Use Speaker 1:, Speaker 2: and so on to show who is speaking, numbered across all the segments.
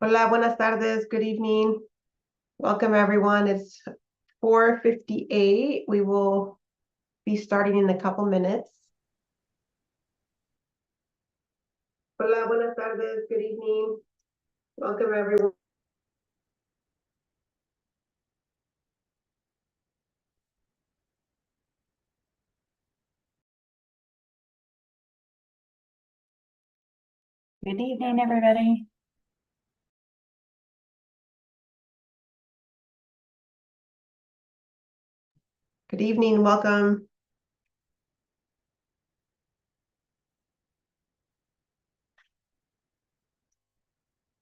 Speaker 1: Hola, buenas tardes, good evening. Welcome everyone. It's 4:58. We will be starting in a couple minutes. Hola, buenas tardes, good evening. Welcome everyone.
Speaker 2: Good evening, everybody.
Speaker 1: Good evening, welcome.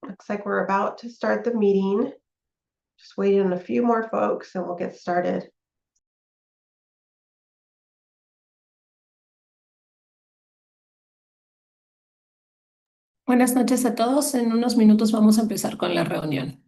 Speaker 1: Looks like we're about to start the meeting. Just waiting on a few more folks and we'll get started.
Speaker 2: Buenas noches a todos. En unos minutos vamos a empezar con la reunión.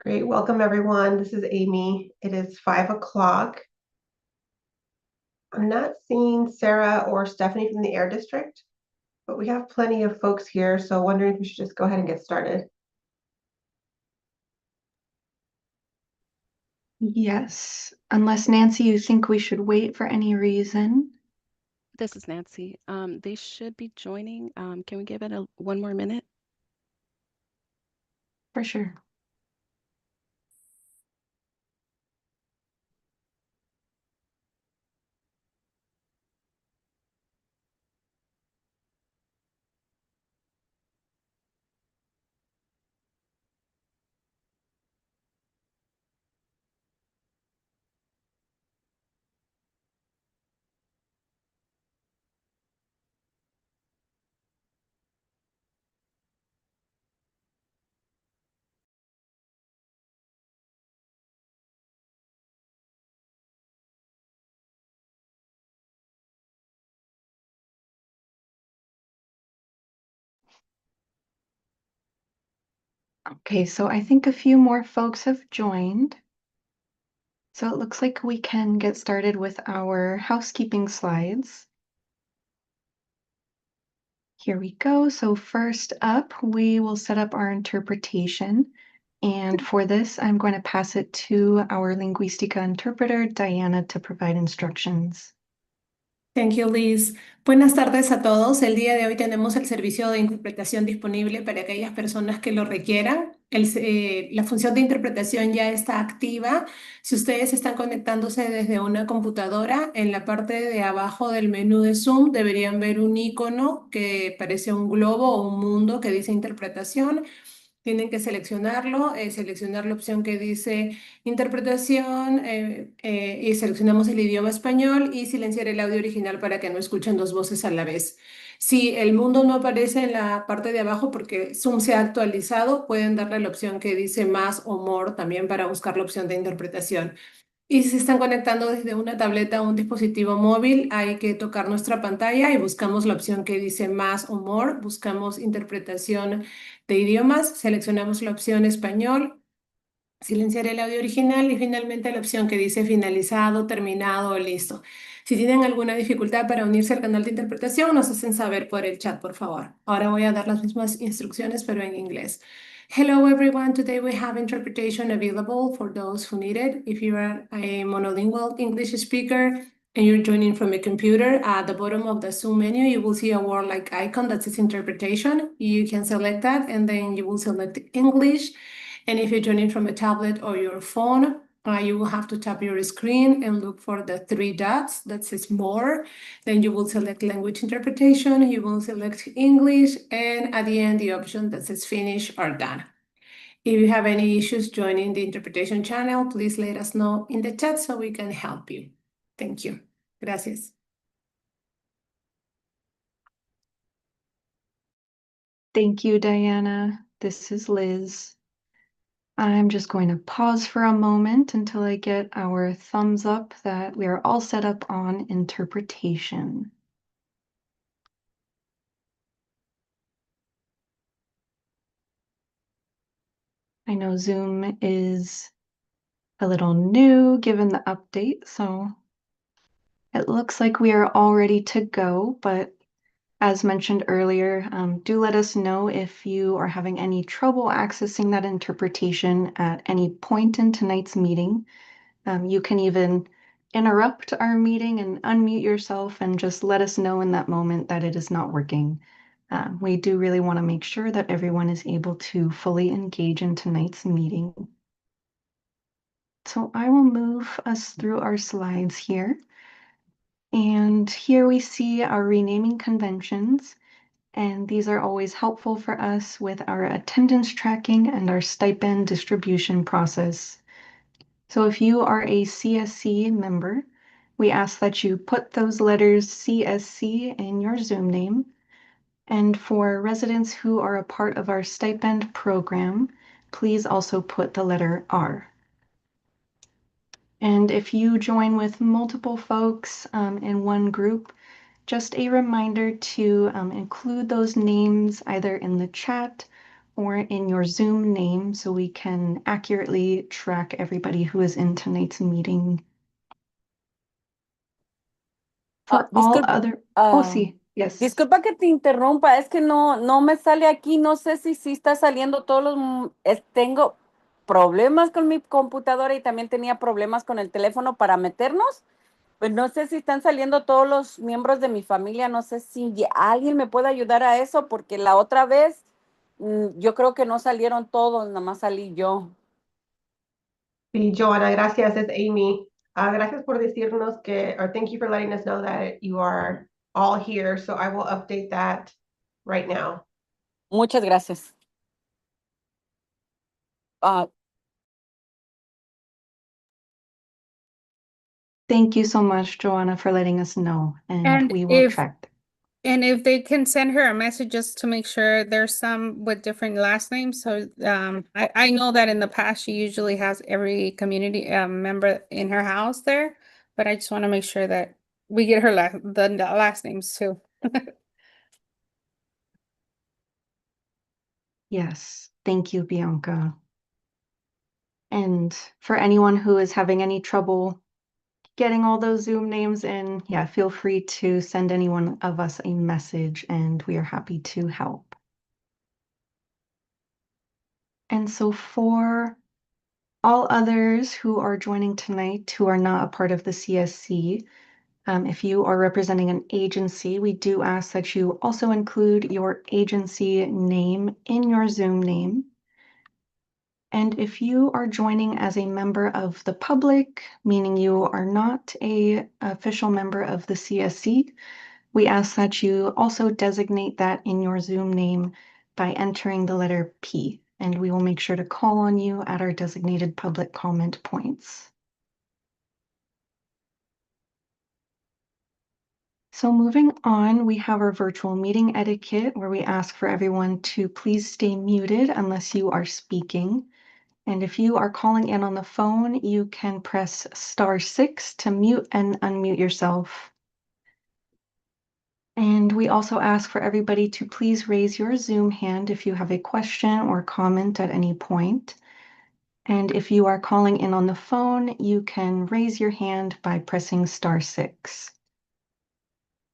Speaker 1: Great, welcome everyone. This is Amy. It is 5 o'clock. I'm not seeing Sarah or Stephanie from the Air District, but we have plenty of folks here, so wondering if we should just go ahead and get started.
Speaker 3: Yes, unless Nancy, you think we should wait for any reason?
Speaker 4: This is Nancy. They should be joining. Can we give it one more minute?
Speaker 3: For sure. Okay, so I think a few more folks have joined. So it looks like we can get started with our housekeeping slides. Here we go. So first up, we will set up our interpretation. And for this, I'm going to pass it to our Linguística interpreter, Diana, to provide instructions.
Speaker 2: Thank you, Liz. Buenas tardes a todos. El día de hoy tenemos el servicio de interpretación disponible para aquellas personas que lo requieran. La función de interpretación ya está activa. Si ustedes están conectándose desde una computadora, en la parte de abajo del menú de Zoom deberían ver un icono que parece un globo o un mundo que dice interpretación. Tienen que seleccionarlo, seleccionar la opción que dice interpretación y seleccionamos el idioma español y silenciar el audio original para que no escuchen dos voces a la vez. Si el mundo no aparece en la parte de abajo porque Zoom se ha actualizado, pueden darle la opción que dice más o more también para buscar la opción de interpretación. Y si se están conectando desde una tableta o un dispositivo móvil, hay que tocar nuestra pantalla y buscamos la opción que dice más o more, buscamos interpretación de idiomas, seleccionamos la opción español, silenciar el audio original y finalmente la opción que dice finalizado, terminado o listo. Si tienen alguna dificultad para unirse al canal de interpretación, nos hacen saber por el chat, por favor. Ahora voy a dar las mismas instrucciones, pero en inglés. Hello everyone, today we have interpretation available for those who need it. If you are a monolingual English speaker and you're joining from a computer, at the bottom of the Zoom menu, you will see a word-like icon that says interpretation. You can select that and then you will select English. And if you're joining from a tablet or your phone, you will have to tap your screen and look for the three dots that says more. Then you will select language interpretation, you will select English, and at the end, the option that says finish or done. If you have any issues joining the interpretation channel, please let us know in the chat so we can help you. Thank you. Gracias.
Speaker 3: Thank you, Diana. This is Liz. I'm just going to pause for a moment until I get our thumbs up that we are all set up on interpretation. I know Zoom is a little new given the update, so it looks like we are all ready to go, but as mentioned earlier, do let us know if you are having any trouble accessing that interpretation at any point in tonight's meeting. You can even interrupt our meeting and unmute yourself and just let us know in that moment that it is not working. We do really want to make sure that everyone is able to fully engage in tonight's meeting. So I will move us through our slides here. And here we see our renaming conventions. And these are always helpful for us with our attendance tracking and our stipend distribution process. So if you are a CSC member, we ask that you put those letters CSC in your Zoom name. And for residents who are a part of our stipend program, please also put the letter R. And if you join with multiple folks in one group, just a reminder to include those names either in the chat or in your Zoom name so we can accurately track everybody who is in tonight's meeting. For all
Speaker 5: Disculpa,
Speaker 3: other, oh, sí, yes.
Speaker 5: disculpa que te interrumpa, es que no me sale aquí, no sé si está saliendo todos los, tengo problemas con mi computadora y también tenía problemas con el teléfono para meternos, pues no sé si están saliendo todos los miembros de mi familia, no sé si alguien me puede ayudar a eso, porque la otra vez yo creo que no salieron todos, nada más salí yo.
Speaker 1: Sí, Joanna, gracias, es Amy. Gracias por decirnos que, or thank you for letting us know that you are all here. So I will update that right now.
Speaker 5: Muchas gracias.
Speaker 3: Thank you so much, Joanna, for letting us know, and
Speaker 2: And
Speaker 3: we will
Speaker 2: if-
Speaker 3: track.
Speaker 2: And if they can send her a message just to make sure there's some with different last names. So I know that in the past she usually has every community member in her house there, but I just want to make sure that we get her the last names too.
Speaker 3: Yes, thank you, Bianca. And for anyone who is having any trouble getting all those Zoom names in, yeah, feel free to send any one of us a message and we are happy to help. And so for all others who are joining tonight who are not a part of the CSC, if you are representing an agency, we do ask that you also include your agency name in your Zoom name. And if you are joining as a member of the public, meaning you are not an official member of the CSC, we ask that you also designate that in your Zoom name by entering the letter P, and we will make sure to call on you at our designated public comment points. So moving on, we have our virtual meeting etiquette where we ask for everyone to please stay muted unless you are speaking. And if you are calling in on the phone, you can press *6 to mute and unmute yourself. And we also ask for everybody to please raise your Zoom hand if you have a question or comment at any point. And if you are calling in on the phone, you can raise your hand by pressing *6.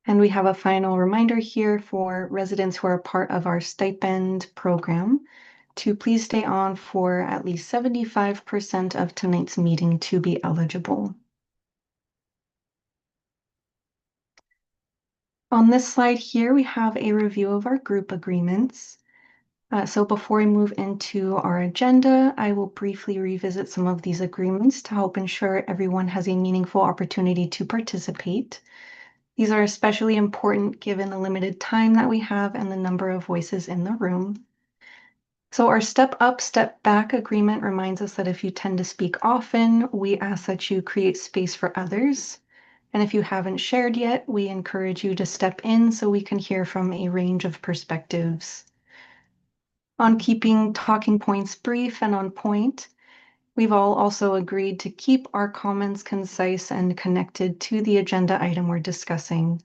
Speaker 3: And we have a final reminder here for residents who are part of our stipend program to please stay on for at least 75% of tonight's meeting to be eligible. On this slide here, we have a review of our group agreements. So before we move into our agenda, I will briefly revisit some of these agreements to help ensure everyone has a meaningful opportunity to participate. These are especially important given the limited time that we have and the number of voices in the room. So our step up, step back agreement reminds us that if you tend to speak often, we ask that you create space for others. And if you haven't shared yet, we encourage you to step in so we can hear from a range of perspectives. on keeping talking points brief and on point. We've all also agreed to keep our comments concise and connected to the agenda item we're discussing.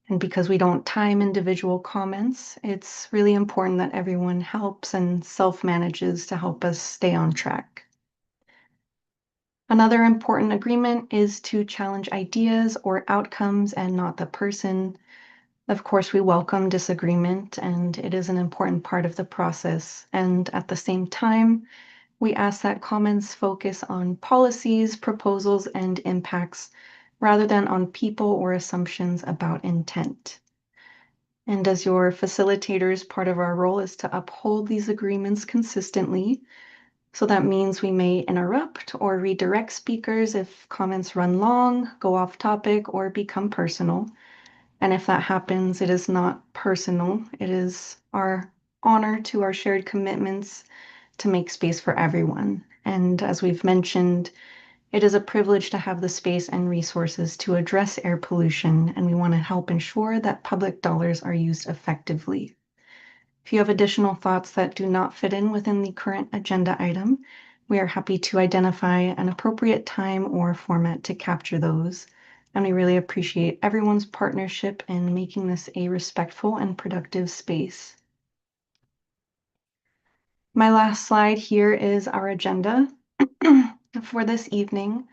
Speaker 3: And because we don't time individual comments, it's really important that everyone helps and self-manages to help us stay on track. Another important agreement is to challenge ideas or outcomes and not the person. Of course, we welcome disagreement, and it is an important part of the process. And at the same time, we ask that comments focus on policies, proposals, and impacts rather than on people or assumptions about intent. And as your facilitators, part of our role is to uphold these agreements consistently. So that means we may interrupt or redirect speakers if comments run long, go off topic, or become personal. And if that happens, it is not personal. It is our honor to our shared commitments to make space for everyone. And as we've mentioned, it is a privilege to have the space and resources to address air pollution, and we want to help ensure that public dollars are used effectively. If you have additional thoughts that do not fit in within the current agenda item, we are happy to identify an appropriate time or format to capture those. And we really appreciate everyone's partnership in making this a respectful and productive space. My last slide here is our agenda for this evening.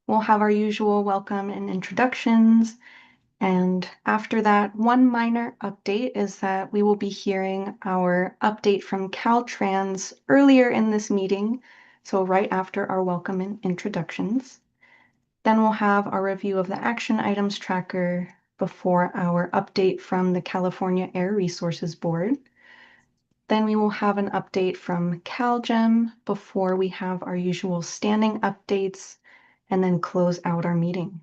Speaker 3: We'll have our usual welcome and introductions. And after that, one minor update is that we will be hearing our update from Caltrans earlier in this meeting, so right after our welcome and introductions. Then we'll have our review of the action items tracker before our update from the California Air Resources Board. Then we will have an update from CalGEM before we have our usual standing updates and then close out our meeting.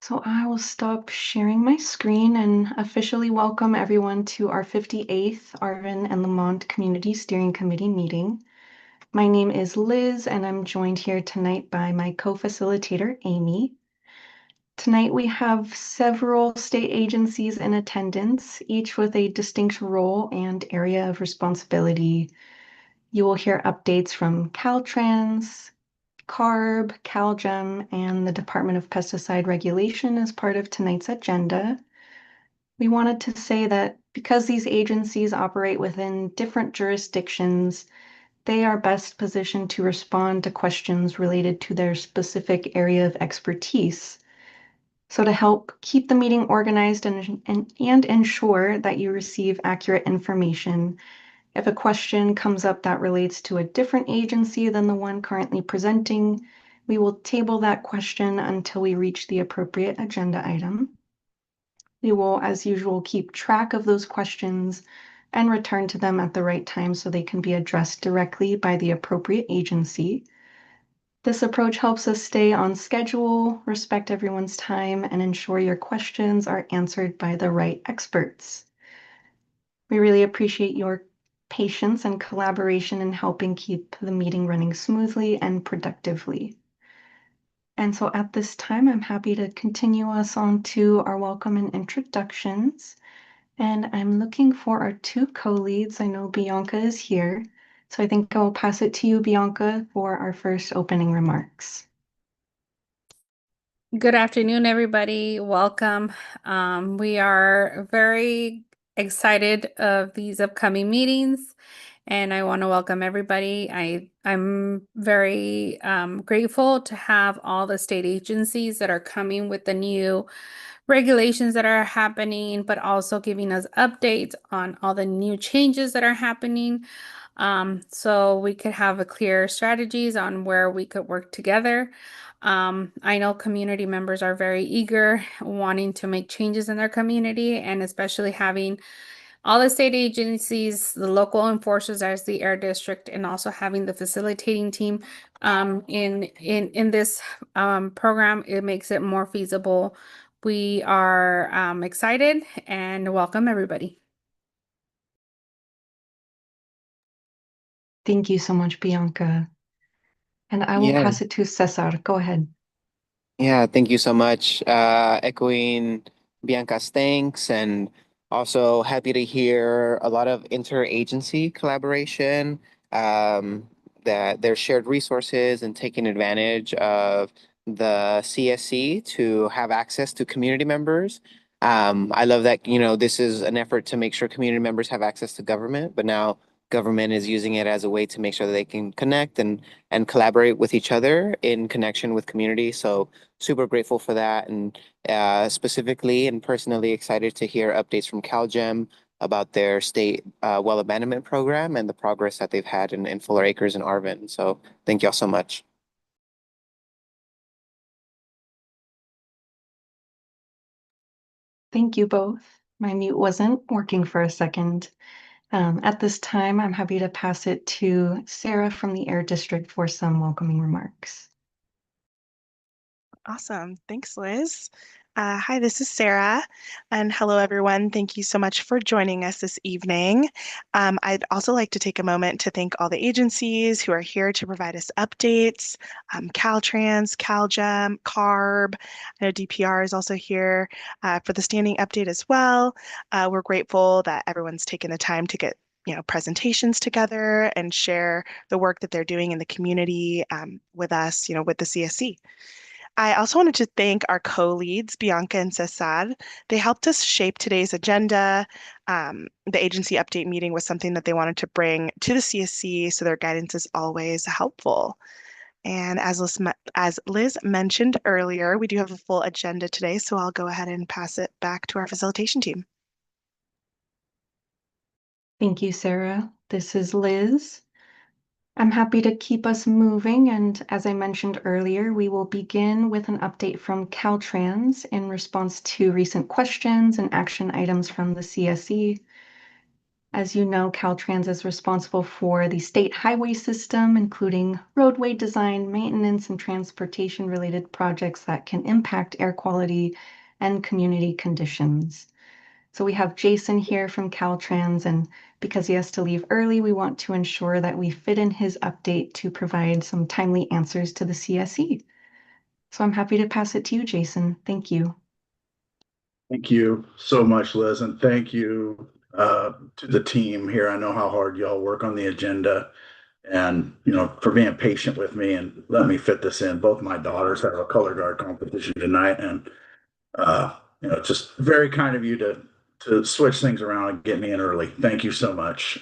Speaker 3: So I will stop sharing my screen and officially welcome everyone to our 58th Arvin and Lamont Community Steering Committee meeting. My name is Liz, and I'm joined here tonight by my co-facilitator, Amy. Tonight we have several state agencies in attendance, each with a distinct role and area of responsibility. You will hear updates from Caltrans, CARB, CalGEM, and the Department of Pesticide Regulation as part of tonight's agenda. We wanted to say that because these agencies operate within different jurisdictions, they are best positioned to respond to questions related to their specific area of expertise. So to help keep the meeting organized and ensure that you receive accurate information, if a question comes up that relates to a different agency than the one currently presenting, we will table that question until we reach the appropriate agenda item. We will, as usual, keep track of those questions and return to them at the right time so they can be addressed directly by the appropriate agency. This approach helps us stay on schedule, respect everyone's time, and ensure your questions are answered by the right experts. We really appreciate your patience and collaboration in helping keep the meeting running smoothly and productively. And so at this time, I'm happy to continue us on to our welcome and introductions. And I'm looking for our two co-leads. I know Bianca is here, so I think I'll pass it to you, Bianca, for our first opening remarks.
Speaker 6: Good afternoon, everybody. Welcome. We are very excited of these upcoming meetings, and I want to welcome everybody. I'm very grateful to have all the state agencies that are coming with the new regulations that are happening, but also giving us updates on all the new changes that are happening. So we could have a clear strategies on where we could work together. I know community members are very eager, wanting to make changes in their community, and especially having all the state agencies, the local enforcers as the air district, and also having the facilitating team in this program, it makes it more feasible. We are excited and welcome everybody.
Speaker 3: Thank you so much, Bianca. And I will pass it to Cesar. Go ahead.
Speaker 7: Yeah, thank you so much. Echoing Bianca's thanks and Also, happy to hear a lot of interagency collaboration, that there's shared resources and taking advantage of the CSC to have access to community members. I love that, this is an effort to make sure community members have access to government, but now government is using it as a way to make sure that they can connect and collaborate with each other in connection with community. So super grateful for that. And specifically and personally excited to hear updates from CalGEM about their state well abandonment program and the progress that they've had in Fuller Acres and Arvin. So thank y'all so much.
Speaker 3: Thank you both. My mute wasn't working for a second. At this time, I'm happy to pass it to Sarah from the Air District for some welcoming remarks.
Speaker 8: Awesome. Thanks, Liz. Hi, this is Sarah, and hello, everyone. Thank you so much for joining us this evening. I'd also like to take a moment to thank all the agencies who are here to provide us updates. Caltrans, CalGEM, CARB. I know DPR is also here for the standing update as well. We're grateful that everyone's taken the time to get presentations together and share the work that they're doing in the community with us, with the CSC. I also wanted to thank our co-leads, Bianca and Cesar. They helped us shape today's agenda. The agency update meeting was something that they wanted to bring to the CSC, so their guidance is always helpful. And as Liz mentioned earlier, we do have a full agenda today, so I'll go ahead and pass it back to our facilitation team.
Speaker 3: Thank you, Sarah. This is Liz. I'm happy to keep us moving, and as I mentioned earlier, we will begin with an update from Caltrans in response to recent questions and action items from the CSE. As you know, Caltrans is responsible for the state highway system, including roadway design, maintenance, and transportation-related projects that can impact air quality and community conditions. So we have Jason here from Caltrans, and because he has to leave early, we want to ensure that we fit in his update to provide some timely answers to the CSE. So I'm happy to pass it to you, Jason. Thank you.
Speaker 9: Thank you so much, Liz, and thank you to the team here. I know how hard y'all work on the agenda and, for being patient with me and let me fit this in. Both my daughters have a color guard competition tonight, and, it's just very kind of you to switch things around and get me in early. Thank you so much.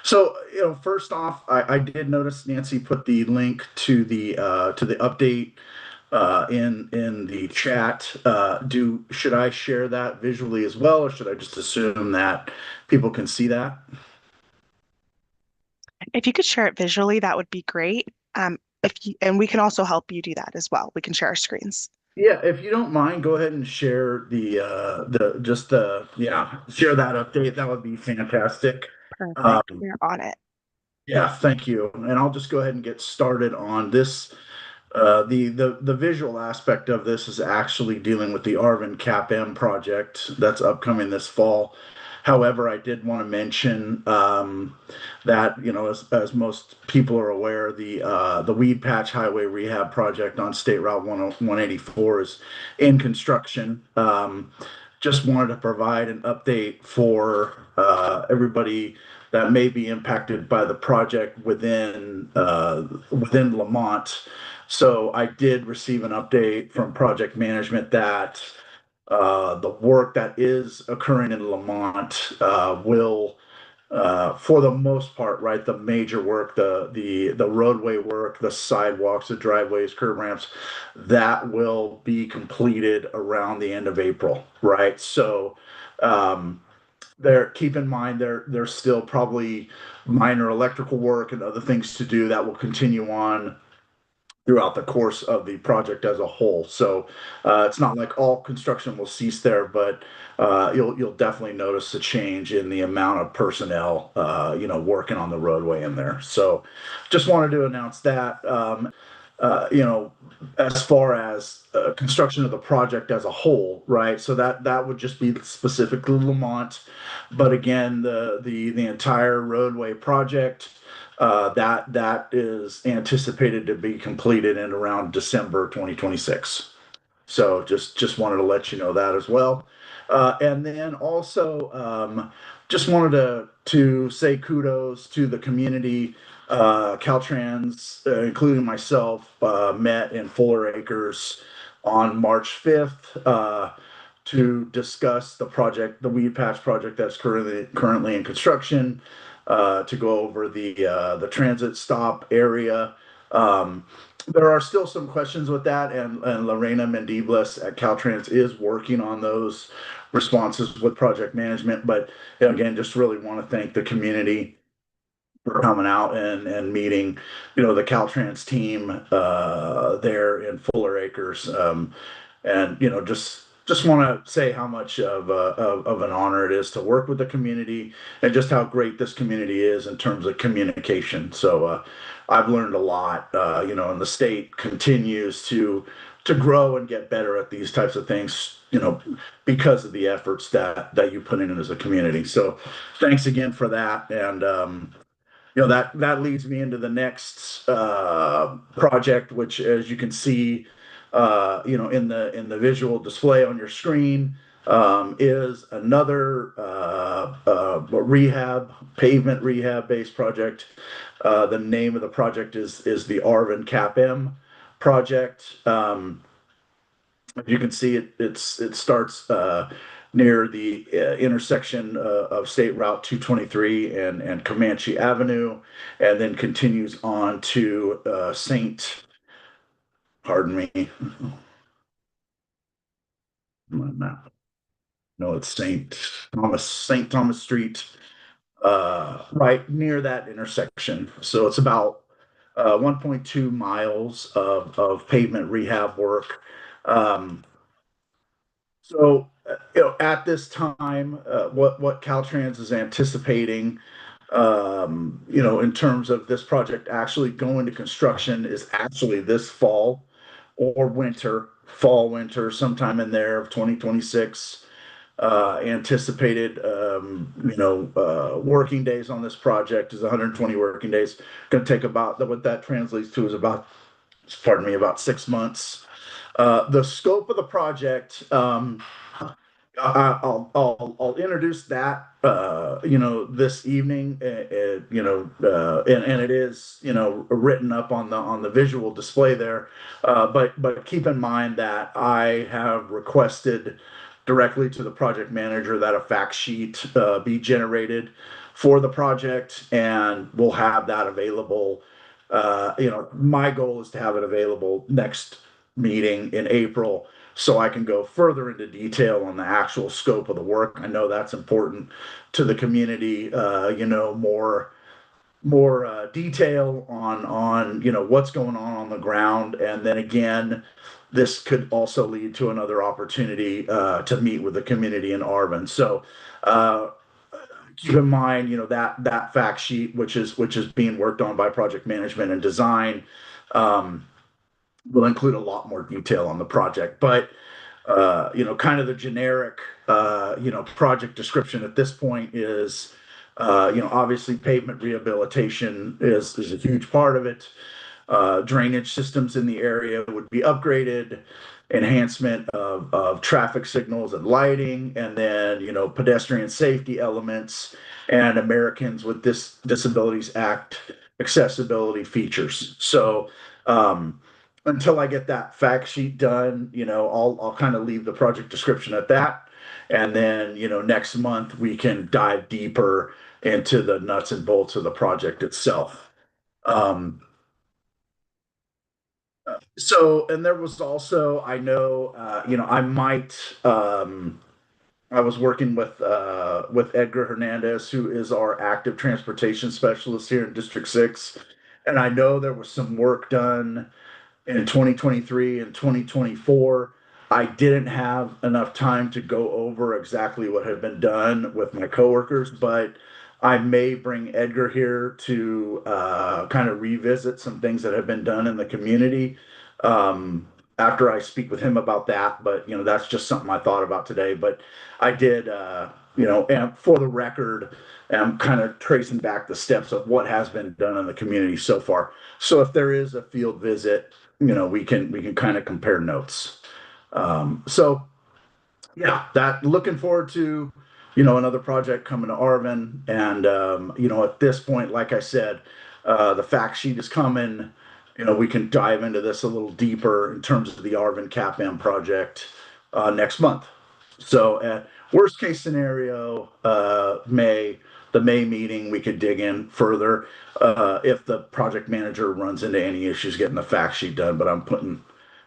Speaker 9: So, first off, I did notice Nancy put the link to the update in the chat. Should I share that visually as well, or should I just assume that people can see that?
Speaker 8: If you could share it visually, that would be great. And we can also help you do that as well. We can share our screens.
Speaker 9: Yeah, if you don't mind, go ahead and share share that update. That would be fantastic.
Speaker 8: Perfect. We're on it.
Speaker 9: Yeah, thank you. And I'll just go ahead and get started on this. The visual aspect of this is actually dealing with the Arvin CAP-M project that's upcoming this fall. However, I did want to mention that, as most people are aware, the Weed Patch Highway Rehab Project on State Route 184 is in construction. Just wanted to provide an update for everybody that may be impacted by the project within Lamont. So I did receive an update from project management that the work that is occurring in Lamont will, for the most part, right, the major work, the roadway work, the sidewalks, the driveways, curb ramps, that will be completed around the end of April, right? So keep in mind there's still probably minor electrical work and other things to do that will continue on throughout the course of the project as a whole. So it's not like all construction will cease there, but you'll definitely notice a change in the amount of personnel working on the roadway in there. So just wanted to announce that. As far as construction of the project as a whole, right? So that would just be specifically Lamont, but again, the entire roadway project that is anticipated to be completed in around December 2026. So just wanted to let you know that as well. And then also just wanted to say kudos to the community. Caltrans, including myself, met in Fuller Acres on March 5th to discuss the project, the weed patch project that's currently in construction, to go over the transit stop area. Um, there are still some questions with that, and Lorena Mendiblis at Caltrans is working on those responses with project management. But again, just really want to thank the community for coming out and meeting, the Caltrans team there in Fuller Acres. And just want to say how much of an honor it is to work with the community and just how great this community is in terms of communication. So I've learned a lot, and the state continues to grow and get better at these types of things, because of the efforts that you put in as a community. So thanks again for that. And that leads me into the next project, which, as you can see, in the visual display on your screen, is another pavement rehab based project. The name of the project is the Arvin CAPM project. As you can see, it starts near the intersection of State Route 223 and Comanche Avenue, and then continues on to pardon me, my map. No, it's St. Thomas Street, right near that intersection. So it's about 1.2 miles of pavement rehab work. Um, So, at this time, what Caltrans is anticipating, in terms of this project actually going to construction is actually this fall or winter, sometime in there of 2026. Anticipated, working days on this project is 120 working days. Going to take what that translates to is about 6 months. The scope of the project, I'll introduce that, this evening, and it is, written up on the visual display there. But keep in mind that I have requested directly to the project manager that a fact sheet be generated for the project, and we'll have that available. My goal is to have it available next meeting in April, so I can go further into detail on the actual scope of the work. I know that's important to the community, more detail on what's going on the ground. And then again, this could also lead to another opportunity to meet with the community in Arvin. So keep in mind, that fact sheet, which is being worked on by project management and design, will include a lot more detail on the project. But kind of the generic, project description at this point is, obviously pavement rehabilitation is a huge part of it. Drainage systems in the area would be upgraded, enhancement of traffic signals and lighting, and then, pedestrian safety elements and Americans with Disabilities Act accessibility features. So, until I get that fact sheet done, I'll kind of leave the project description at that. And then, next month we can dive deeper into the nuts and bolts of the project itself. And there was also, I know, I was working with Edgar Hernandez, who is our active transportation specialist here in District 6. And I know there was some work done in 2023 and 2024. I didn't have enough time to go over exactly what had been done with my coworkers, but I may bring Edgar here to kind of revisit some things that have been done in the community after I speak with him about that. But, that's just something I thought about today. But I did, and for the record, I'm kind of tracing back the steps of what has been done in the community so far. So if there is a field visit, we can kind of compare notes. So yeah, that looking forward to, another project coming to Arvin. And, at this point, like I said, the fact sheet is coming. We can dive into this a little deeper in terms of the Arvin CAPM project next month. So at worst case scenario, the May meeting, we could dig in further if the project manager runs into any issues getting the fact sheet done, but I'm putting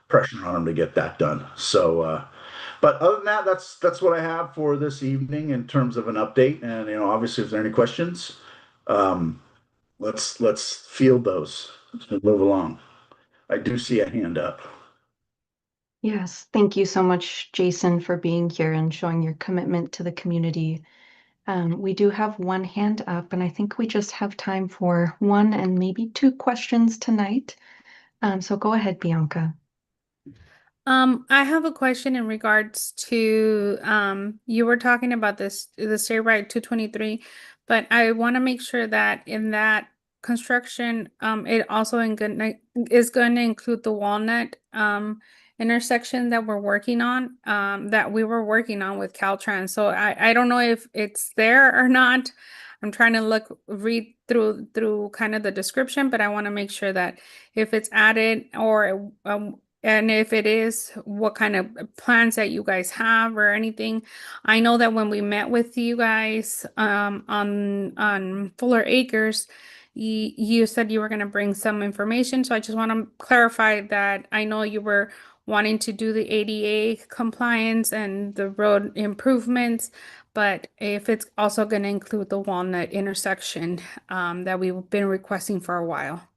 Speaker 9: pressure on him to get that done. So, but other than that, that's what I have for this evening in terms of an update. And obviously, if there are any questions, um, let's field those and move along. I do see a hand up.
Speaker 3: Yes, thank you so much, Jason, for being here and showing your commitment to the community. We do have one hand up, and I think we just have time for one and maybe two questions tonight. So go ahead, Bianca.
Speaker 6: I have a question in regards to you were talking about the State Route 223, but I want to make sure that in that construction, it also is going to include the Walnut intersection that we're working on, that we were working on with Caltrans. So I don't know if it's there or not. I'm trying to read through kind of the description, but I want to make sure that if it's added or and if it is, what kind of plans that you guys have or anything. I know that when we met with you guys on Fuller Acres, you said you were going to bring some information. So I just want to clarify that I know you were wanting to do the ADA compliance and the road improvements, but if it's also going to include the Walnut intersection that we've been requesting for a while.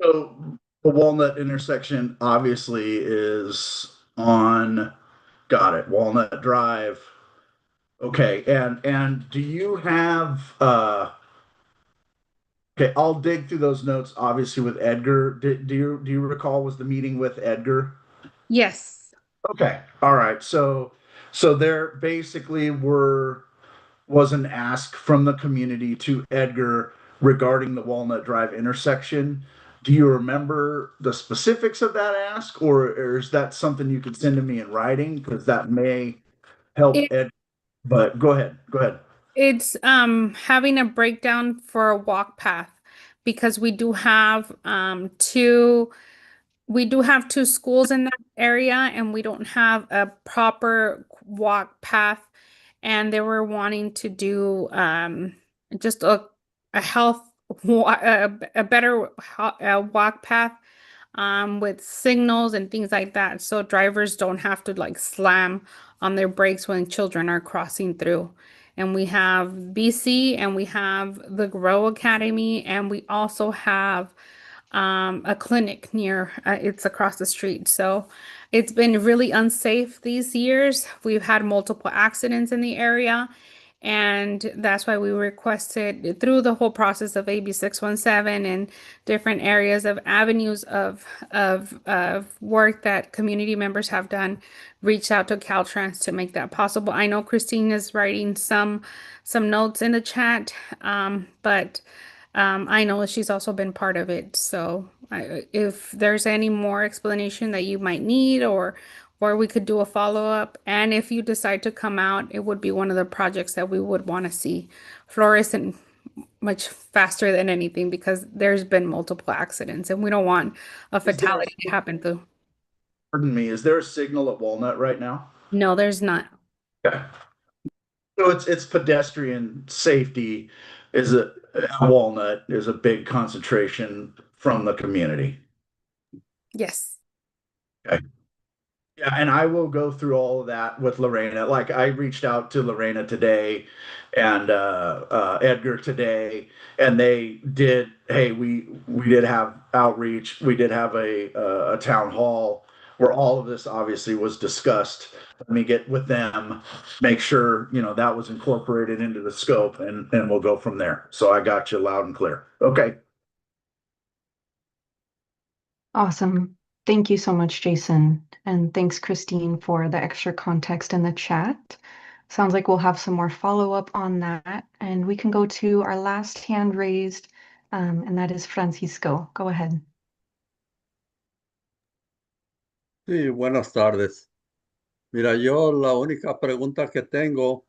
Speaker 9: So the Walnut intersection obviously is on, got it, Walnut Drive. Okay, and do you have okay, I'll dig through those notes obviously with Edgar. Do you recall, was the meeting with Edgar?
Speaker 6: Yes.
Speaker 9: Okay. All right. So there basically was an ask from the community to Edgar regarding the Walnut Drive intersection. Do you remember the specifics of that ask, or is that something you could send to me in writing? Because that may help Ed. But go ahead. Go ahead.
Speaker 6: It's having a breakdown for a walk path because we do have two schools in that area and we don't have a proper walk path, and they were wanting to do just a health a better walk path with signals and things like that, so drivers don't have to like slam on their brakes when children are crossing through. And we have BC and we have the Grow Academy, and we also have a clinic near, it's across the street. So it's been really unsafe these years. We've had multiple accidents in the area. And that's why we requested through the whole process of AB 617 and different areas of avenues of work that community members have done, reach out to Caltrans to make that possible. I know Christine is writing some notes in the chat, but I know she's also been part of it. So if there's any more explanation that you might need, or we could do a follow-up. And if you decide to come out, it would be one of the projects that we would want to see fluorescent much faster than anything, because there's been multiple accidents and we don't want a fatality to happen through.
Speaker 9: Pardon me. Is there a signal at Walnut right now?
Speaker 6: No, there's not.
Speaker 9: Okay. So it's pedestrian safety is a Walnut is a big concentration from the community.
Speaker 6: Yes.
Speaker 9: Okay. Yeah, and I will go through all of that with Lorena. Like I reached out to Lorena today and Edgar today, and they did. Hey, we did have outreach. We did have a town hall where all of this obviously was discussed. Let me get with them, make sure that was incorporated into the scope, and we'll go from there. So I got you loud and clear. Okay.
Speaker 3: Awesome. Thank you so much, Jason. And thanks, Christine, for the extra context in the chat. Sounds like we'll have some more follow-up on that. And we can go to our last hand raised, and that is Francisco. Go ahead.
Speaker 10: Sí, buenas tardes. Mira, yo la única pregunta que tengo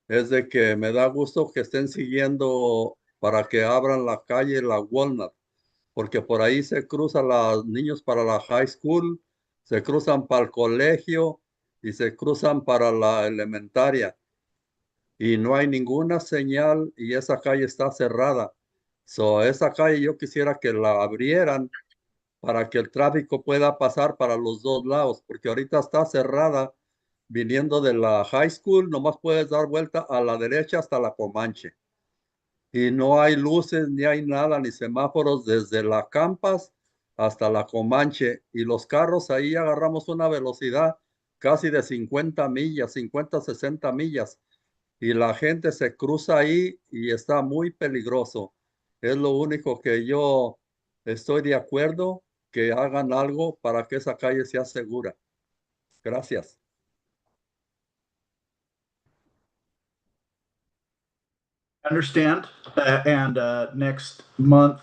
Speaker 10: es de que me da gusto que estén siguiendo para que abran la calle La Walnut, porque por ahí se cruzan los niños para la high school, se cruzan para el colegio y se cruzan para la elementaria. Y no hay ninguna señal y esa calle está cerrada. So, esa calle yo quisiera que la abrieran para que el tráfico pueda pasar para los dos lados, porque ahorita está cerrada viniendo de la high school, nomás puedes dar vuelta a la derecha hasta la Comanche. Y no hay luces, ni hay nada, ni semáforos desde la Campas hasta la Comanche. Y los carros ahí agarramos una velocidad casi de 50 millas, 50, 60 millas. Y la gente se cruza ahí y está muy peligroso. Es lo único que yo estoy de acuerdo que hagan algo para que esa calle sea segura. Gracias.
Speaker 9: Understand. And next month,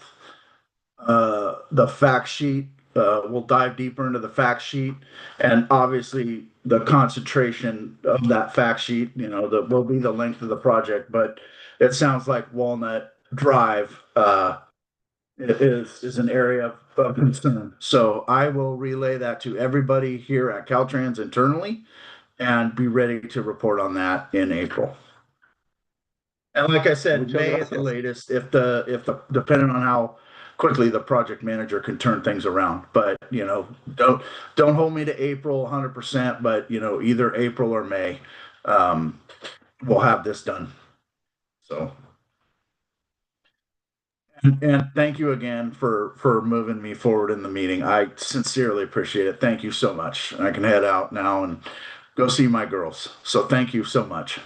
Speaker 9: the fact sheet, we'll dive deeper into the fact sheet, and obviously the concentration of that fact sheet, will be the length of the project. But it sounds like Walnut Drive is an area of concern. So I will relay that to everybody here at Caltrans internally and be ready to report on that in April. And like I said,
Speaker 10: Muchas
Speaker 9: May at the
Speaker 10: gracias.
Speaker 9: latest, depending on how quickly the project manager can turn things around. But don't hold me to April 100%, but either April or May, we'll have this done. So, and thank you again for moving me forward in the meeting. I sincerely appreciate it. Thank you so much. I can head out now and go see my girls. So thank you so much.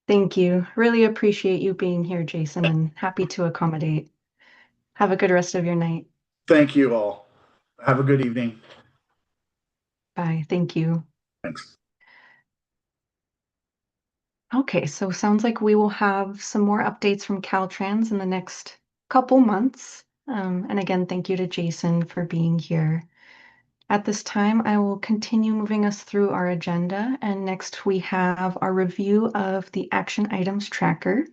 Speaker 3: Thank you. Really appreciate you being here, Jason, and happy to accommodate. Have a good rest of your night.
Speaker 9: Thank you all. Have a good evening.
Speaker 3: Bye. Thank you.
Speaker 9: Thanks.
Speaker 3: Okay, so sounds like we will have some more updates from Caltrans in the next couple months. And again, thank you to Jason for being here. At this time, I will continue moving us through our agenda. And next we have our review of the action items tracker.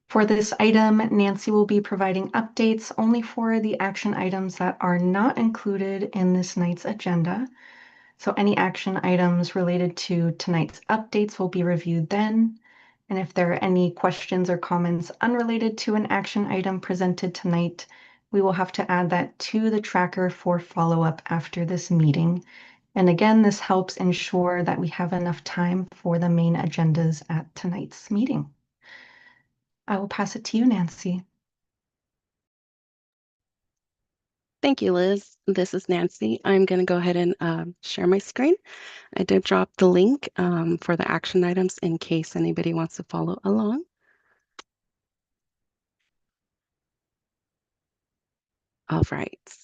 Speaker 3: For this item, Nancy will be providing updates only for the action items that are not included in this night's agenda. So any action items related to tonight's updates will be reviewed then. And if there are any questions or comments unrelated to an action item presented tonight, we will have to add that to the tracker for follow-up after this meeting. And again, this helps ensure that we have enough time for the main agendas at tonight's meeting. I will pass it to you, Nancy.
Speaker 4: Thank you, Liz. This is Nancy. I'm going to go ahead and share my screen. I did drop the link for the action items in case anybody wants to follow along. All right.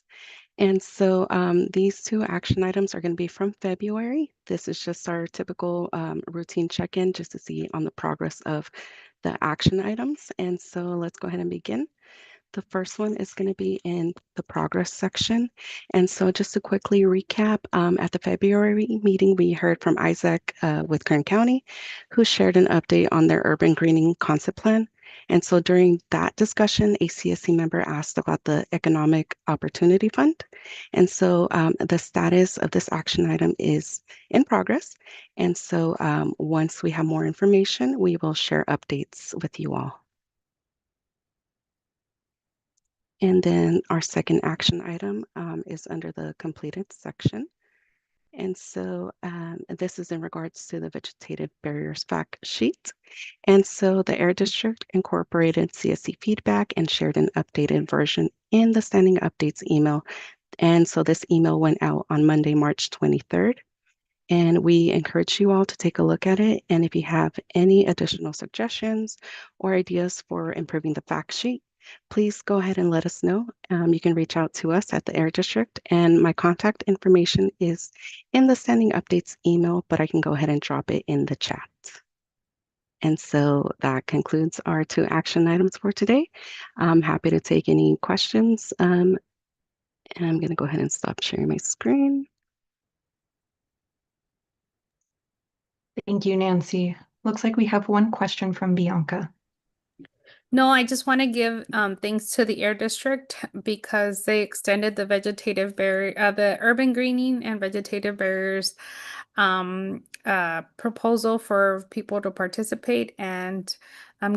Speaker 4: And so these two action items are going to be from February. This is just our typical routine check-in just to see on the progress of the action items. And so let's go ahead and begin. The first one is going to be in the progress section. And so just to quickly recap, at the February meeting, we heard from Isaac with Kern County, who shared an update on their urban greening concept plan. And so during that discussion, a CSC member asked about the Economic Opportunity Fund. And so the status of this action item is in progress. And so once we have more information, we will share updates with you all. And then our second action item is under the completed section. And so this is in regards to the vegetative barriers fact sheet. And so the Air District incorporated CSC feedback and shared an updated version in the standing updates email. And so this email went out on Monday, March 23rd. And we encourage you all to take a look at it. And if you have any additional suggestions or ideas for improving the fact sheet, please go ahead and let us know. You can reach out to us at the Air District, and my contact information is in the standing updates email, but I can go ahead and drop it in the chat. And so that concludes our two action items for today. I'm happy to take any questions And I'm going to go ahead and stop sharing my screen.
Speaker 3: Thank you, Nancy. Looks like we have one question from Bianca.
Speaker 6: No, I just want to give thanks to the Air District because they extended the vegetative barrier, the urban greening and vegetative barriers proposal for people to participate, and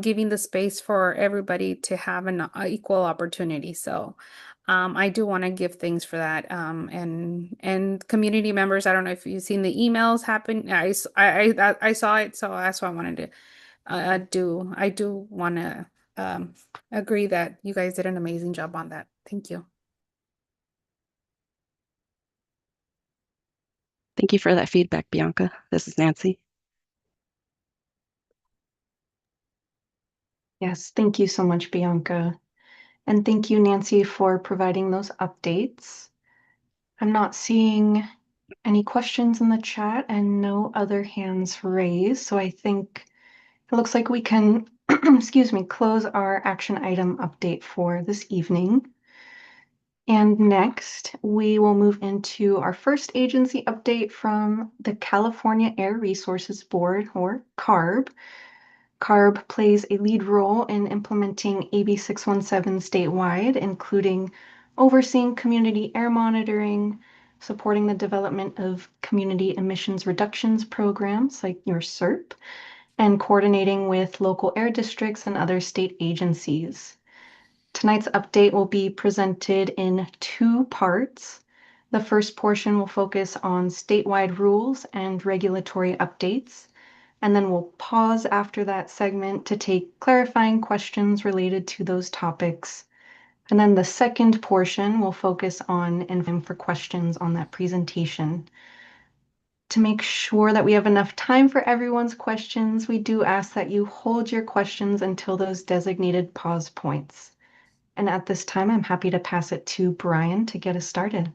Speaker 6: giving the space for everybody to have an equal opportunity. So I do want to give thanks for that. And community members, I don't know if you've seen the emails happen. I saw it, so that's why I wanted to I do want to agree that you guys did an amazing job on that. Thank you.
Speaker 4: Thank you for that feedback, Bianca. This is Nancy.
Speaker 3: Yes, thank you so much, Bianca. And thank you, Nancy, for providing those updates. I'm not seeing any questions in the chat and no other hands raised. So I think it looks like we can, excuse me, close our action item update for this evening. And next, we will move into our first agency update from the California Air Resources Board, or CARB. CARB plays a lead role in implementing AB 617 statewide, including overseeing community air monitoring, supporting the development of community emissions reductions programs like your CERP, and coordinating with local air districts and other state agencies. Tonight's update will be presented in two parts. The first portion will focus on statewide rules and regulatory updates, and then we'll pause after that segment to take clarifying questions related to those topics. And then the second portion will focus on and for questions on that presentation. To make sure that we have enough time for everyone's questions, we do ask that you hold your questions until those designated pause points. And at this time, I'm happy to pass it to Brian to get us started.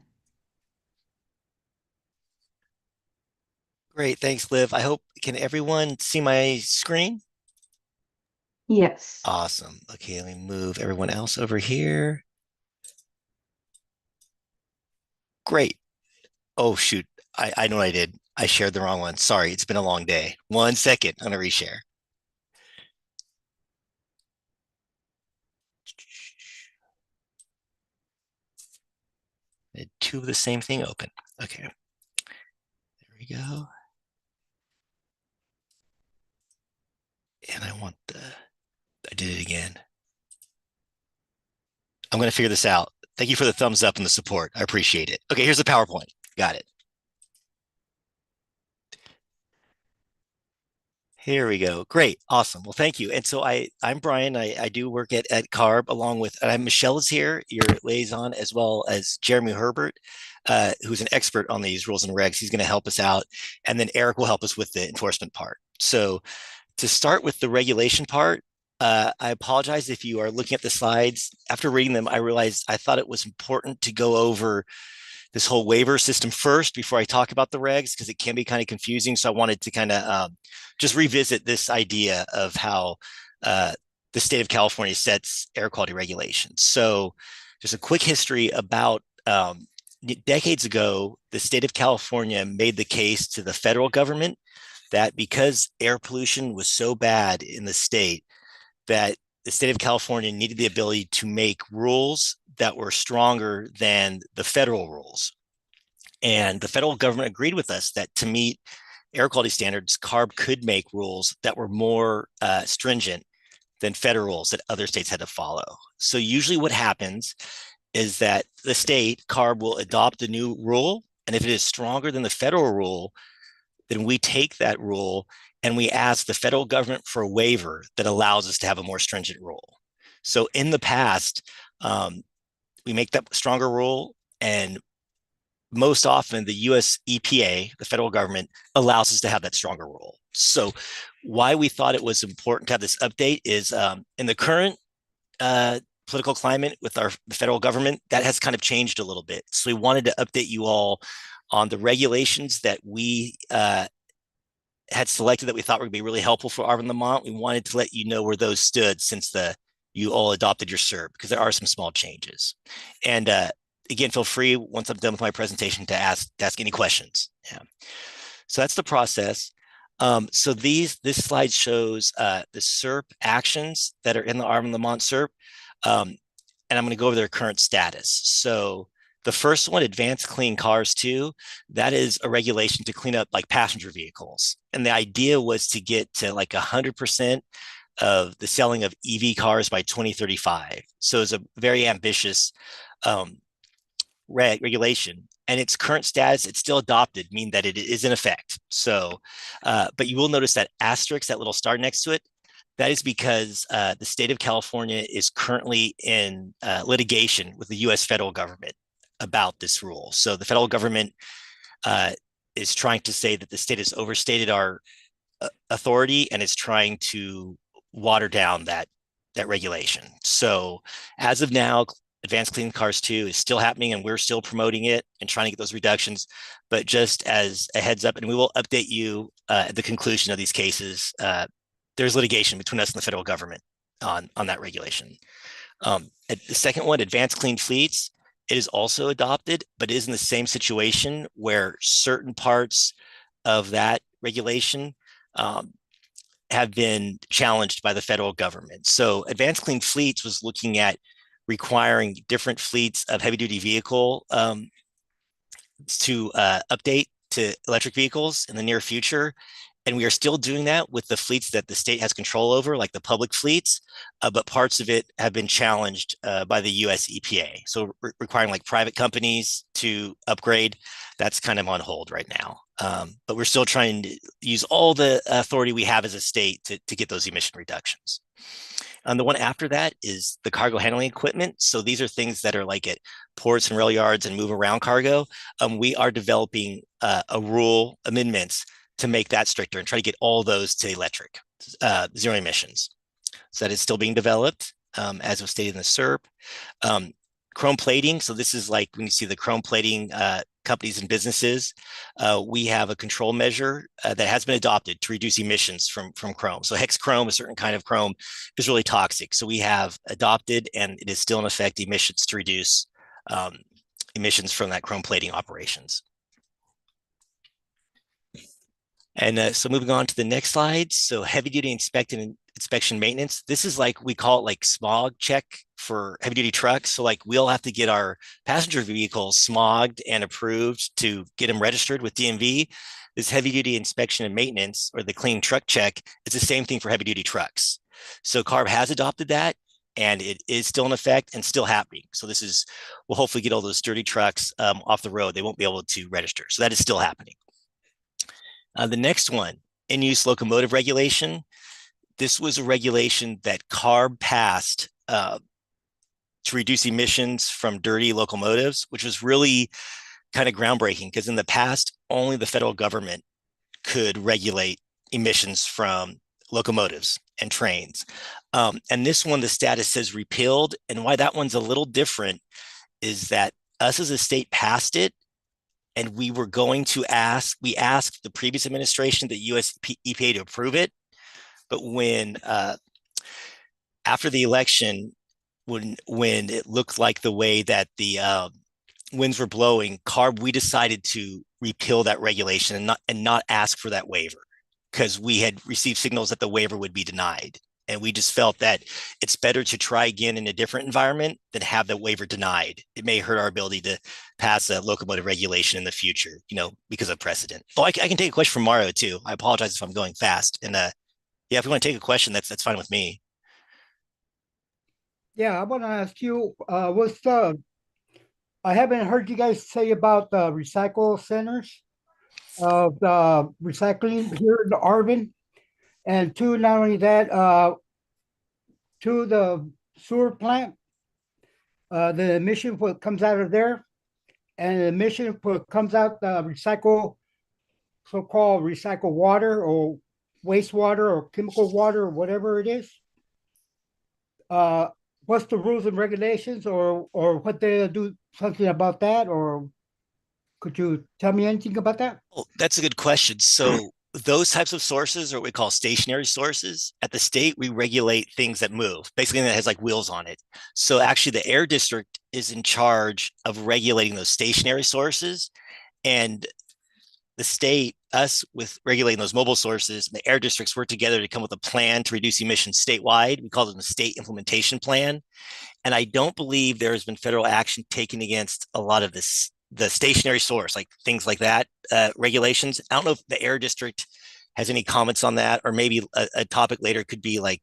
Speaker 11: Great, thanks, Liv. I hope, can everyone see my screen?
Speaker 3: Yes.
Speaker 11: Awesome. Okay, let me move everyone else over here. Great. Oh, shoot. I know what I did. I shared the wrong one. Sorry, it's been a long day. 1 second. I'm going to reshare. I had two of the same thing open. Okay. There we go. And I did it again. I'm going to figure this out. Thank you for the thumbs up and the support. I appreciate it. Okay, here's the PowerPoint. Got it. Here we go. Great. Awesome. Well, thank you. And so I'm Brian. I do work at CARB along with Michelle is here, your liaison, as well as Jeremy Herbert, who's an expert on these rules and regs. He's going to help us out. And then Eric will help us with the enforcement part. So to start with the regulation part, I apologize if you are looking at the slides. After reading them, I realized I thought it was important to go over this whole waiver system first before I talk about the regs, because it can be kind of confusing. So I wanted to kind of just revisit this idea of how the state of California sets air quality regulations. So just a quick history about decades ago, the state of California made the case to the federal government that because air pollution was so bad in the state, that the state of California needed the ability to make rules that were stronger than the federal rules. And the federal government agreed with us that to meet air quality standards, CARB could make rules that were more stringent than federal rules that other states had to follow. So usually what happens is that the state, CARB, will adopt a new rule. And if it is stronger than the federal rule, then we take that rule and we ask the federal government for a waiver that allows us to have a more stringent rule. So in the past, we make that stronger rule, and most often the US EPA, the federal government, allows us to have that stronger rule. So why we thought it was important to have this update is in the current political climate with the federal government, that has kind of changed a little bit. So we wanted to update you all on the regulations that we had selected that we thought would be really helpful for Arvin, Lamont. We wanted to let you know where those stood since you all adopted your CERB, because there are some small changes. And again, feel free once I'm done with my presentation to ask any questions. Yeah. So that's the process. So this slide shows the SERP actions that are in the Arvin Lamont SERP. And I'm going to go over their current status. So the first one, Advanced Clean Cars 2, that is a regulation to clean up like passenger vehicles. And the idea was to get to like 100% of the selling of EV cars by 2035. So it's a very ambitious regulation. And its current status, it's still adopted, meaning that it is in effect. So, but you will notice that asterisk, that little star next to it, that is because the state of California is currently in litigation with the US federal government about this rule. So the federal government is trying to say that the state has overstated our authority and is trying to water down that regulation. So as of now, Advanced Clean Cars 2 is still happening and we're still promoting it and trying to get those reductions. But just as a heads up, and we will update you at the conclusion of these cases, there's litigation between us and the federal government on that regulation. The second one, Advanced Clean Fleets, it is also adopted, but it is in the same situation where certain parts of that regulation have been challenged by the federal government. So Advanced Clean Fleets was looking at requiring different fleets of heavy duty vehicle to update to electric vehicles in the near future. And we are still doing that with the fleets that the state has control over, like the public fleets, but parts of it have been challenged by the US EPA. So requiring like private companies to upgrade, that's kind of on hold right now. But we're still trying to use all the authority we have as a state to get those emission reductions. And the one after that is the cargo handling equipment. So these are things that are like at ports and rail yards and move around cargo. We are developing a rule amendments to make that stricter and try to get all those to electric, zero emissions. So that is still being developed, as was stated in the SERP. Chrome plating. So this is like when you see the chrome plating companies and businesses, we have a control measure that has been adopted to reduce emissions from chrome. So hex chrome, a certain kind of chrome, is really toxic. So we have adopted, and it is still in effect, emissions to reduce emissions from that chrome plating operations. And so moving on to the next slide. So heavy duty inspection maintenance. This is like, we call it like smog check for heavy duty trucks. So like we'll have to get our passenger vehicles smogged and approved to get them registered with DMV. This heavy duty inspection and maintenance, or the clean truck check, is the same thing for heavy duty trucks. So CARB has adopted that, and it is still in effect and still happening. So this is, we'll hopefully get all those dirty trucks off the road. They won't be able to register. So that is still happening. The next one, in-use locomotive regulation. This was a regulation that CARB passed to reduce emissions from dirty locomotives, which was really kind of groundbreaking, because in the past, only the federal government could regulate emissions from locomotives and trains. And this one, the status says repealed. And why that one's a little different is that us as a state passed it, and we were going to we asked the previous administration, the US EPA, to approve it. But when, after the election, when it looked like the way that the winds were blowing, CARB, we decided to repeal that regulation and not ask for that waiver, because we had received signals that the waiver would be denied. And we just felt that it's better to try again in a different environment than have the waiver denied. It may hurt our ability to pass a locomotive regulation in the future, because of precedent. Oh, I can take a question from Mario too. I apologize if I'm going fast. And yeah, if you want to take a question, that's fine with me.
Speaker 12: Yeah, I want to ask you, I haven't heard you guys say about the recycle centers of the recycling here in Arvin. And two, not only that, to the sewer plant, the emission what comes out of there, and the emission what comes out the so-called recycled water or wastewater or chemical water or whatever it is. What's the rules and regulations, or what they do something about that, or could you tell me anything about that?
Speaker 11: Oh, that's a good question. So those types of sources are what we call stationary sources. At the state, we regulate things that move, basically that has like wheels on it. So actually the air district is in charge of regulating those stationary sources, and the state, us with regulating those mobile sources, the air districts work together to come up with a plan to reduce emissions statewide. We call them the state implementation plan. And I don't believe there has been federal action taken against a lot of this, the stationary source, like things like that, regulations. I don't know if the air district has any comments on that, or maybe a topic later could be like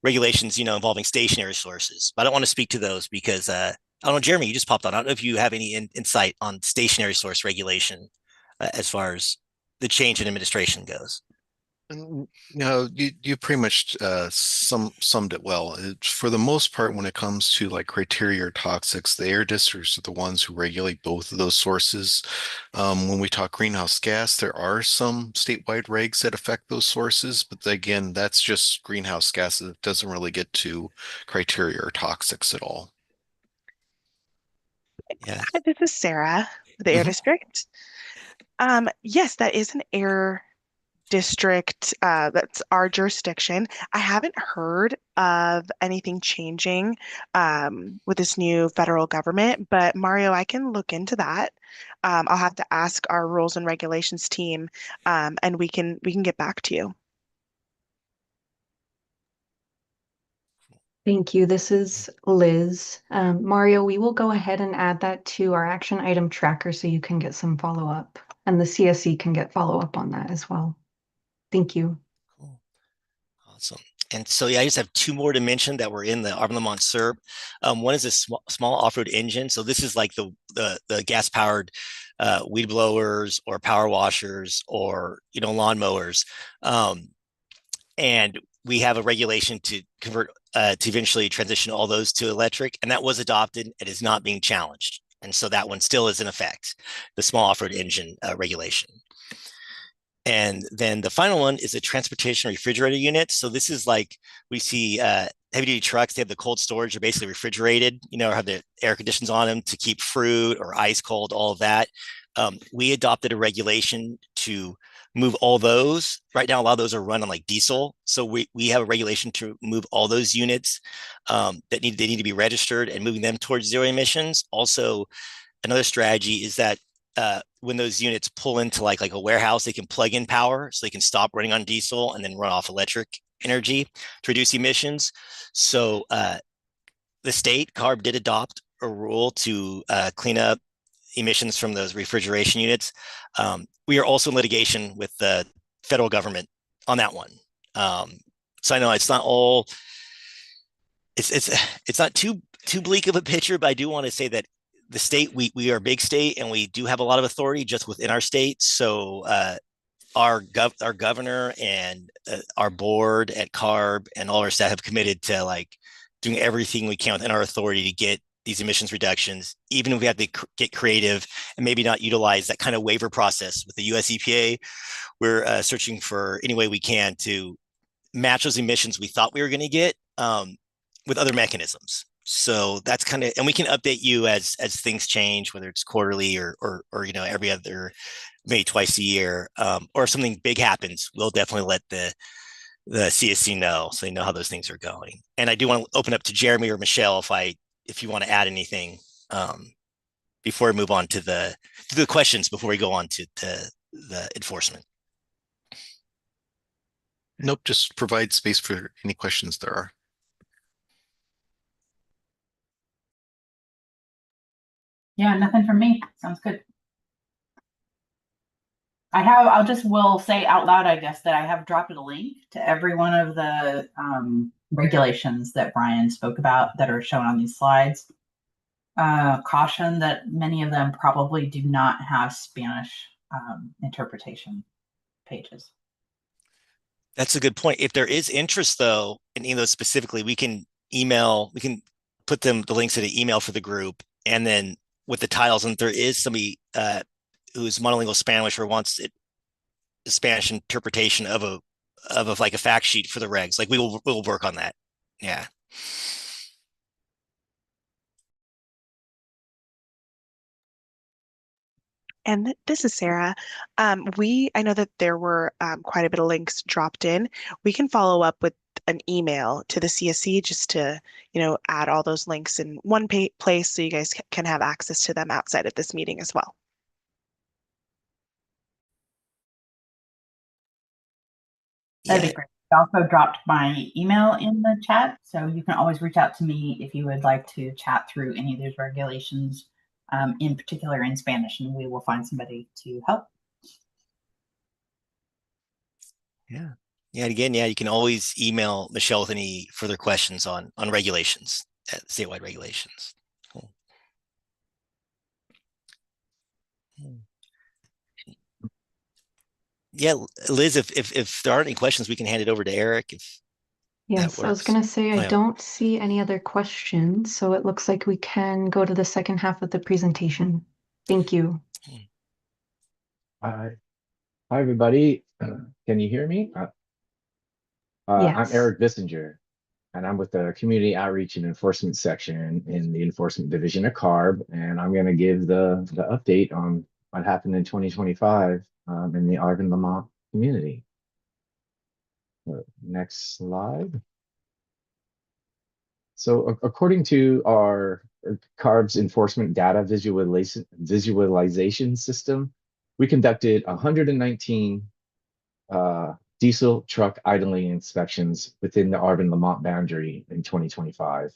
Speaker 11: regulations, involving stationary sources. But I don't want to speak to those because I don't know, Jeremy, you just popped on. I don't know if you have any insight on stationary source regulation as far as the change in administration goes.
Speaker 13: No, you pretty much summed it well. For the most part, when it comes to like criteria or toxics, the air districts are the ones who regulate both of those sources. When we talk greenhouse gas, there are some statewide regs that affect those sources, but again, that's just greenhouse gases. It doesn't really get to criteria or toxics at all.
Speaker 11: Yeah.
Speaker 8: Hi, this is Sarah, the Air District. Yes, that is an air district. That's our jurisdiction. I haven't heard of anything changing with this new federal government, but Mario, I can look into that. I'll have to ask our rules and regulations team, and we can get back to you.
Speaker 3: Thank you. This is Liz. Mario, we will go ahead and add that to our action item tracker so you can get some follow-up, and the CSC can get follow-up on that as well. Thank you.
Speaker 11: Cool. Awesome. And so, yeah, I just have two more to mention that were in the Arvin Lamont SERB. One is a small off-road engine. So this is like the gas-powered weed blowers or power washers or, lawnmowers. And we have a regulation to convert, to eventually transition all those to electric. And that was adopted. It is not being challenged. And so that one still is in effect, the small off-road engine regulation. And then the final one is a transportation refrigerator unit. So this is like we see heavy duty trucks, they have the cold storage, they're basically refrigerated, or have the air conditions on them to keep fruit or ice cold, all of that. We adopted a regulation to move all those. Right now, a lot of those are run on like diesel. So we have a regulation to move all those units they need to be registered and moving them towards zero emissions. Also, another strategy is that when those units pull into like a warehouse, they can plug in power so they can stop running on diesel and then run off electric energy to reduce emissions. So the state, CARB, did adopt a rule to clean up emissions from those refrigeration units. We are also in litigation with the federal government on that one. So I know it's not all, it's not too bleak of a picture, but I do want to say that the state, we are a big state and we do have a lot of authority just within our state. So our governor and our board at CARB and all our staff have committed to like doing everything we can within our authority to get these emissions reductions, even if we have to get creative and maybe not utilize that kind of waiver process with the US EPA. We're searching for any way we can to match those emissions we thought we were going to get with other mechanisms. So that's kind of, and we can update you as things change, whether it's quarterly or every other, maybe twice a year, or if something big happens, we'll definitely let the CSC know so they know how those things are going. And I do want to open up to Jeremy or Michelle if you want to add anything before we move on to the questions before we go on to the enforcement.
Speaker 13: Nope, just provide space for any questions there are.
Speaker 14: Yeah, nothing from me. Sounds good. I'll just will say out loud, I guess, that I have dropped a link to every one of the regulations that Brian spoke about that are shown on these slides. Caution that many of them probably do not have Spanish interpretation pages.
Speaker 11: That's a good point. If there is interest, though, in any of those specifically, we can put the links in the email for the group, and then with the titles. And if there is somebody who's monolingual Spanish or wants a Spanish interpretation of like a fact sheet for the regs, like we'll work on that. Yeah.
Speaker 8: And this is Sarah. I know that there were quite a bit of links dropped in. We can follow up with an email to the CSC just to, add all those links in one place so you guys can have access to them outside of this meeting as well.
Speaker 14: That'd be great. I also dropped my email in the chat, so you can always reach out to me if you would like to chat through any of these regulations, in particular in Spanish, and we will find somebody to help.
Speaker 11: Yeah. Yeah. And again, you can always email Michelle with any further questions on regulations, statewide regulations. Cool. Yeah, Liz, if there aren't any questions, we can hand it over to Eric.
Speaker 3: Yes, I was going to say I don't see any other questions, so it looks like we can go to the second half of the presentation. Thank you.
Speaker 15: Hi, everybody. Can you hear me?
Speaker 3: Yes.
Speaker 15: I'm Eric Bissinger, and I'm with the Community Outreach and Enforcement section in the Enforcement Division of CARB, and I'm going to give the update on what happened in 2025 in the Arvin Lamont community. Next slide. So according to our CARB's enforcement data visualization system, we conducted 119 diesel truck idling inspections within the Arvin Lamont boundary in 2025.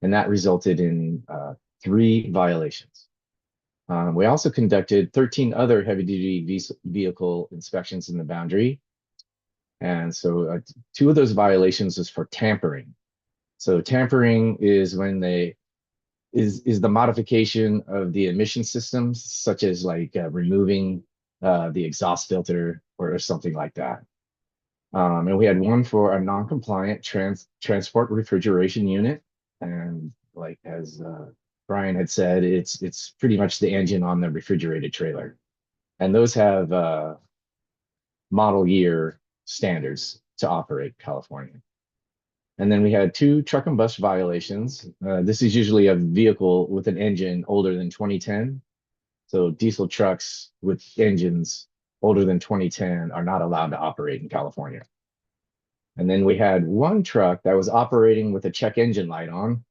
Speaker 15: And that resulted in 3 violations. We also conducted 13 other heavy-duty vehicle inspections in the boundary. And so 2 of those violations is for tampering. So tampering is when is the modification of the emission systems, such as like removing the exhaust filter or something like that. And we had 1 for a non-compliant transport refrigeration unit. And like as Brian had said, it's pretty much the engine on the refrigerated trailer. And those have model year standards to operate in California. And then we had 2 truck and bus violations. This is usually a vehicle with an engine older than 2010. So diesel trucks with engines older than 2010 are not allowed to operate in California. And then we had 1 truck that was operating with a check engine light on.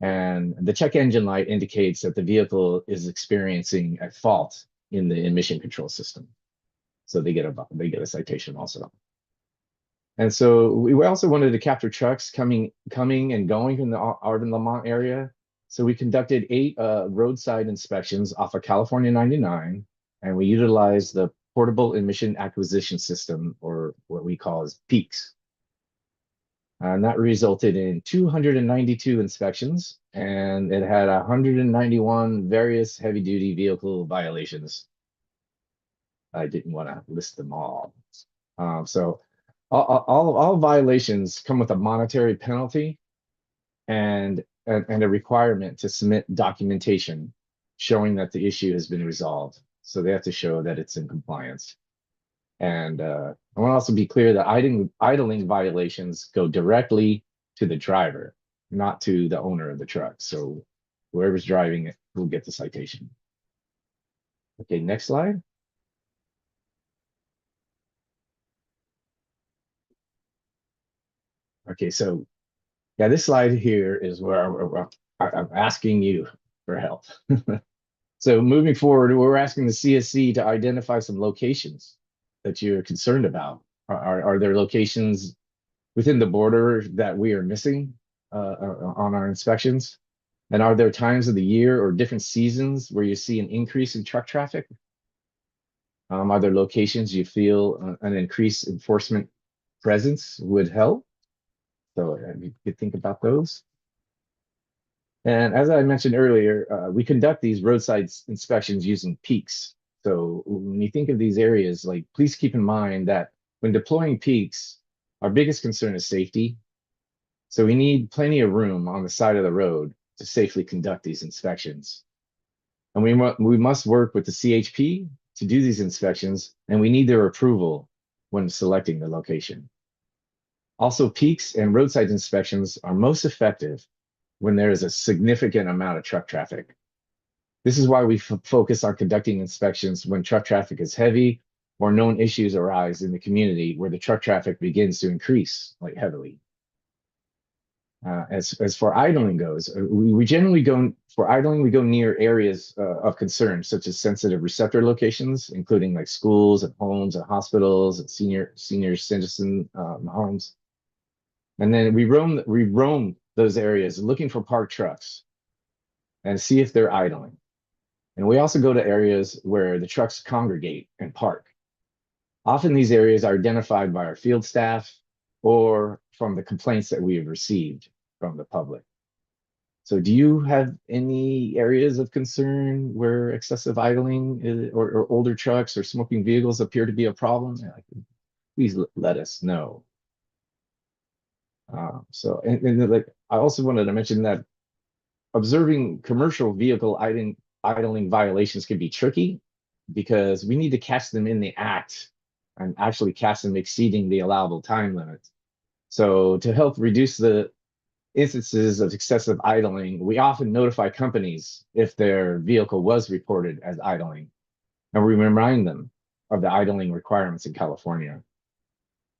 Speaker 15: And the check engine light indicates that the vehicle is experiencing a fault in the emission control system. So they get a citation also. And so we also wanted to capture trucks coming and going from the Arvin Lamont area. So we conducted 8 roadside inspections off of California 99, and we utilized the Portable Emission Acquisition System, or what we call as PEACS. And that resulted in 292 inspections, and it had 191 various heavy-duty vehicle violations. I didn't want to list them all. So all violations come with a monetary penalty and a requirement to submit documentation showing that the issue has been resolved. So they have to show that it's in compliance. And I want to also be clear that idling violations go directly to the driver, not to the owner of the truck. So whoever's driving it will get the citation. Okay, next slide. Okay, so yeah, this slide here is where I'm asking you for help. So moving forward, we're asking the CSC to identify some locations that you're concerned about. Are there locations within the border that we are missing on our inspections? And are there times of the year or different seasons where you see an increase in truck traffic? Are there locations you feel an increased enforcement presence would help? So you could think about those. And as I mentioned earlier, we conduct these roadside inspections using PEACS. So when you think of these areas, like, please keep in mind that when deploying PEACS, our biggest concern is safety. So we need plenty of room on the side of the road to safely conduct these inspections. And we must work with the CHP to do these inspections, and we need their approval when selecting the location. Also, PEACS and roadside inspections are most effective when there is a significant amount of truck traffic. This is why we focus on conducting inspections when truck traffic is heavy or known issues arise in the community where the truck traffic begins to increase like heavily. As for idling goes, we generally go for idling. We go near areas of concern, such as sensitive receptor locations, including like schools and homes and hospitals and senior citizen homes. And then we roam those areas looking for parked trucks and see if they're idling. And we also go to areas where the trucks congregate and park. Often these areas are identified by our field staff or from the complaints that we have received from the public. So do you have any areas of concern where excessive idling or older trucks or smoking vehicles appear to be a problem? Please let us know. And like, I also wanted to mention that observing commercial vehicle idling violations can be tricky because we need to catch them in the act and actually catch them exceeding the allowable time limits. So to help reduce the instances of excessive idling, we often notify companies if their vehicle was reported as idling, and we remind them of the idling requirements in California.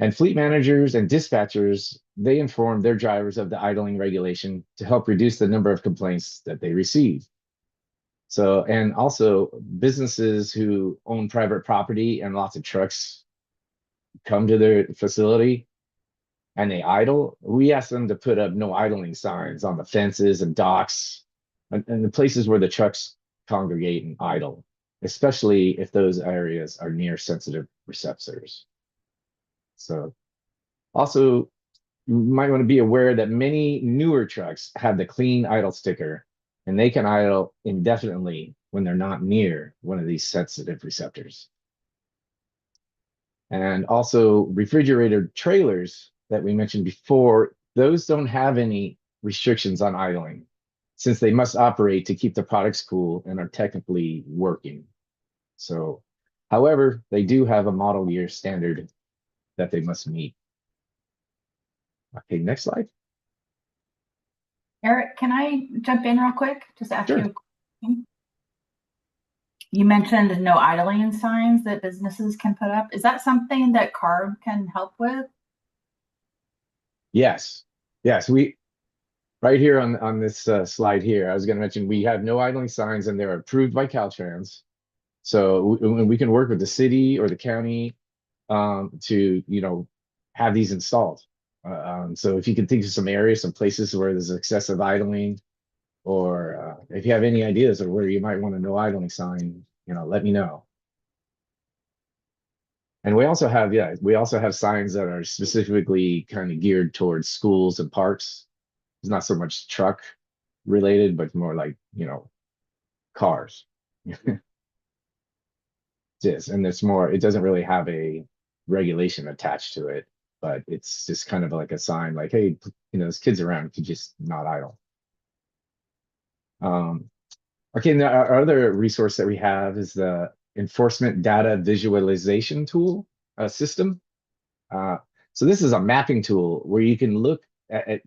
Speaker 15: And fleet managers and dispatchers, they inform their drivers of the idling regulation to help reduce the number of complaints that they receive. So, and also businesses who own private property and lots of trucks come to their facility and they idle, we ask them to put up no idling signs on the fences and docks and the places where the trucks congregate and idle, especially if those areas are near sensitive receptors. So also, you might want to be aware that many newer trucks have the clean idle sticker, and they can idle indefinitely when they're not near one of these sensitive receptors. And also refrigerated trailers that we mentioned before, those don't have any restrictions on idling since they must operate to keep the products cool and are technically working. So, however, they do have a model year standard that they must meet. Okay, next slide.
Speaker 14: Eric, can I jump in real quick? Just ask
Speaker 15: Sure.
Speaker 14: you a question. You mentioned no idling signs that businesses can put up. Is that something that CARB can help with?
Speaker 15: Yes, we right here on this slide here, I was going to mention we have no idling signs and they're approved by Caltrans. So we can work with the city or the county to have these installed. So if you can think of some areas, some places where there's excessive idling, or if you have any ideas of where you might want a no idling sign, let me know. And we also have signs that are specifically kind of geared towards schools and parks. It's not so much truck related, but more like, cars. Yes, and it doesn't really have a regulation attached to it, but it's just kind of like a sign like, hey, there's kids around, you just not idle. Okay, and our other resource that we have is the enforcement data visualization tool system. So this is a mapping tool where you can look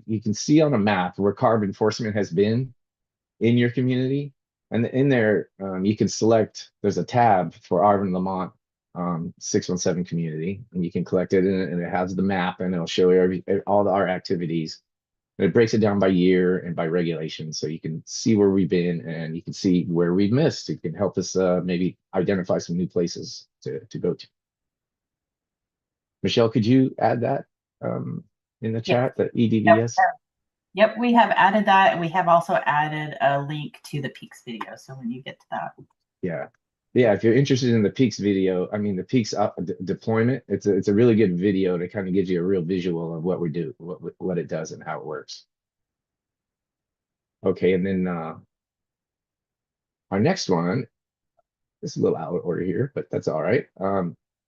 Speaker 15: you can see on a map where CARB enforcement has been in your community. And in there, you can select, there's a tab for Arvin Lamont 617 community, and you can collect it and it has the map and it'll show all our activities. And it breaks it down by year and by regulation. So you can see where we've been and you can see where we've missed. It can help us maybe identify some new places to go to. Michelle, could you add that in the chat, the EDVS?
Speaker 14: Yep, we have added that, and we have also added a link to the Peaks video. So when you get to that.
Speaker 15: Yeah. If you're interested in the Peaks video, I mean, the Peaks deployment, it's a really good video that kind of gives you a real visual of what we do, what it does and how it works. Okay, and then our next one is a little out of order here, but that's all right.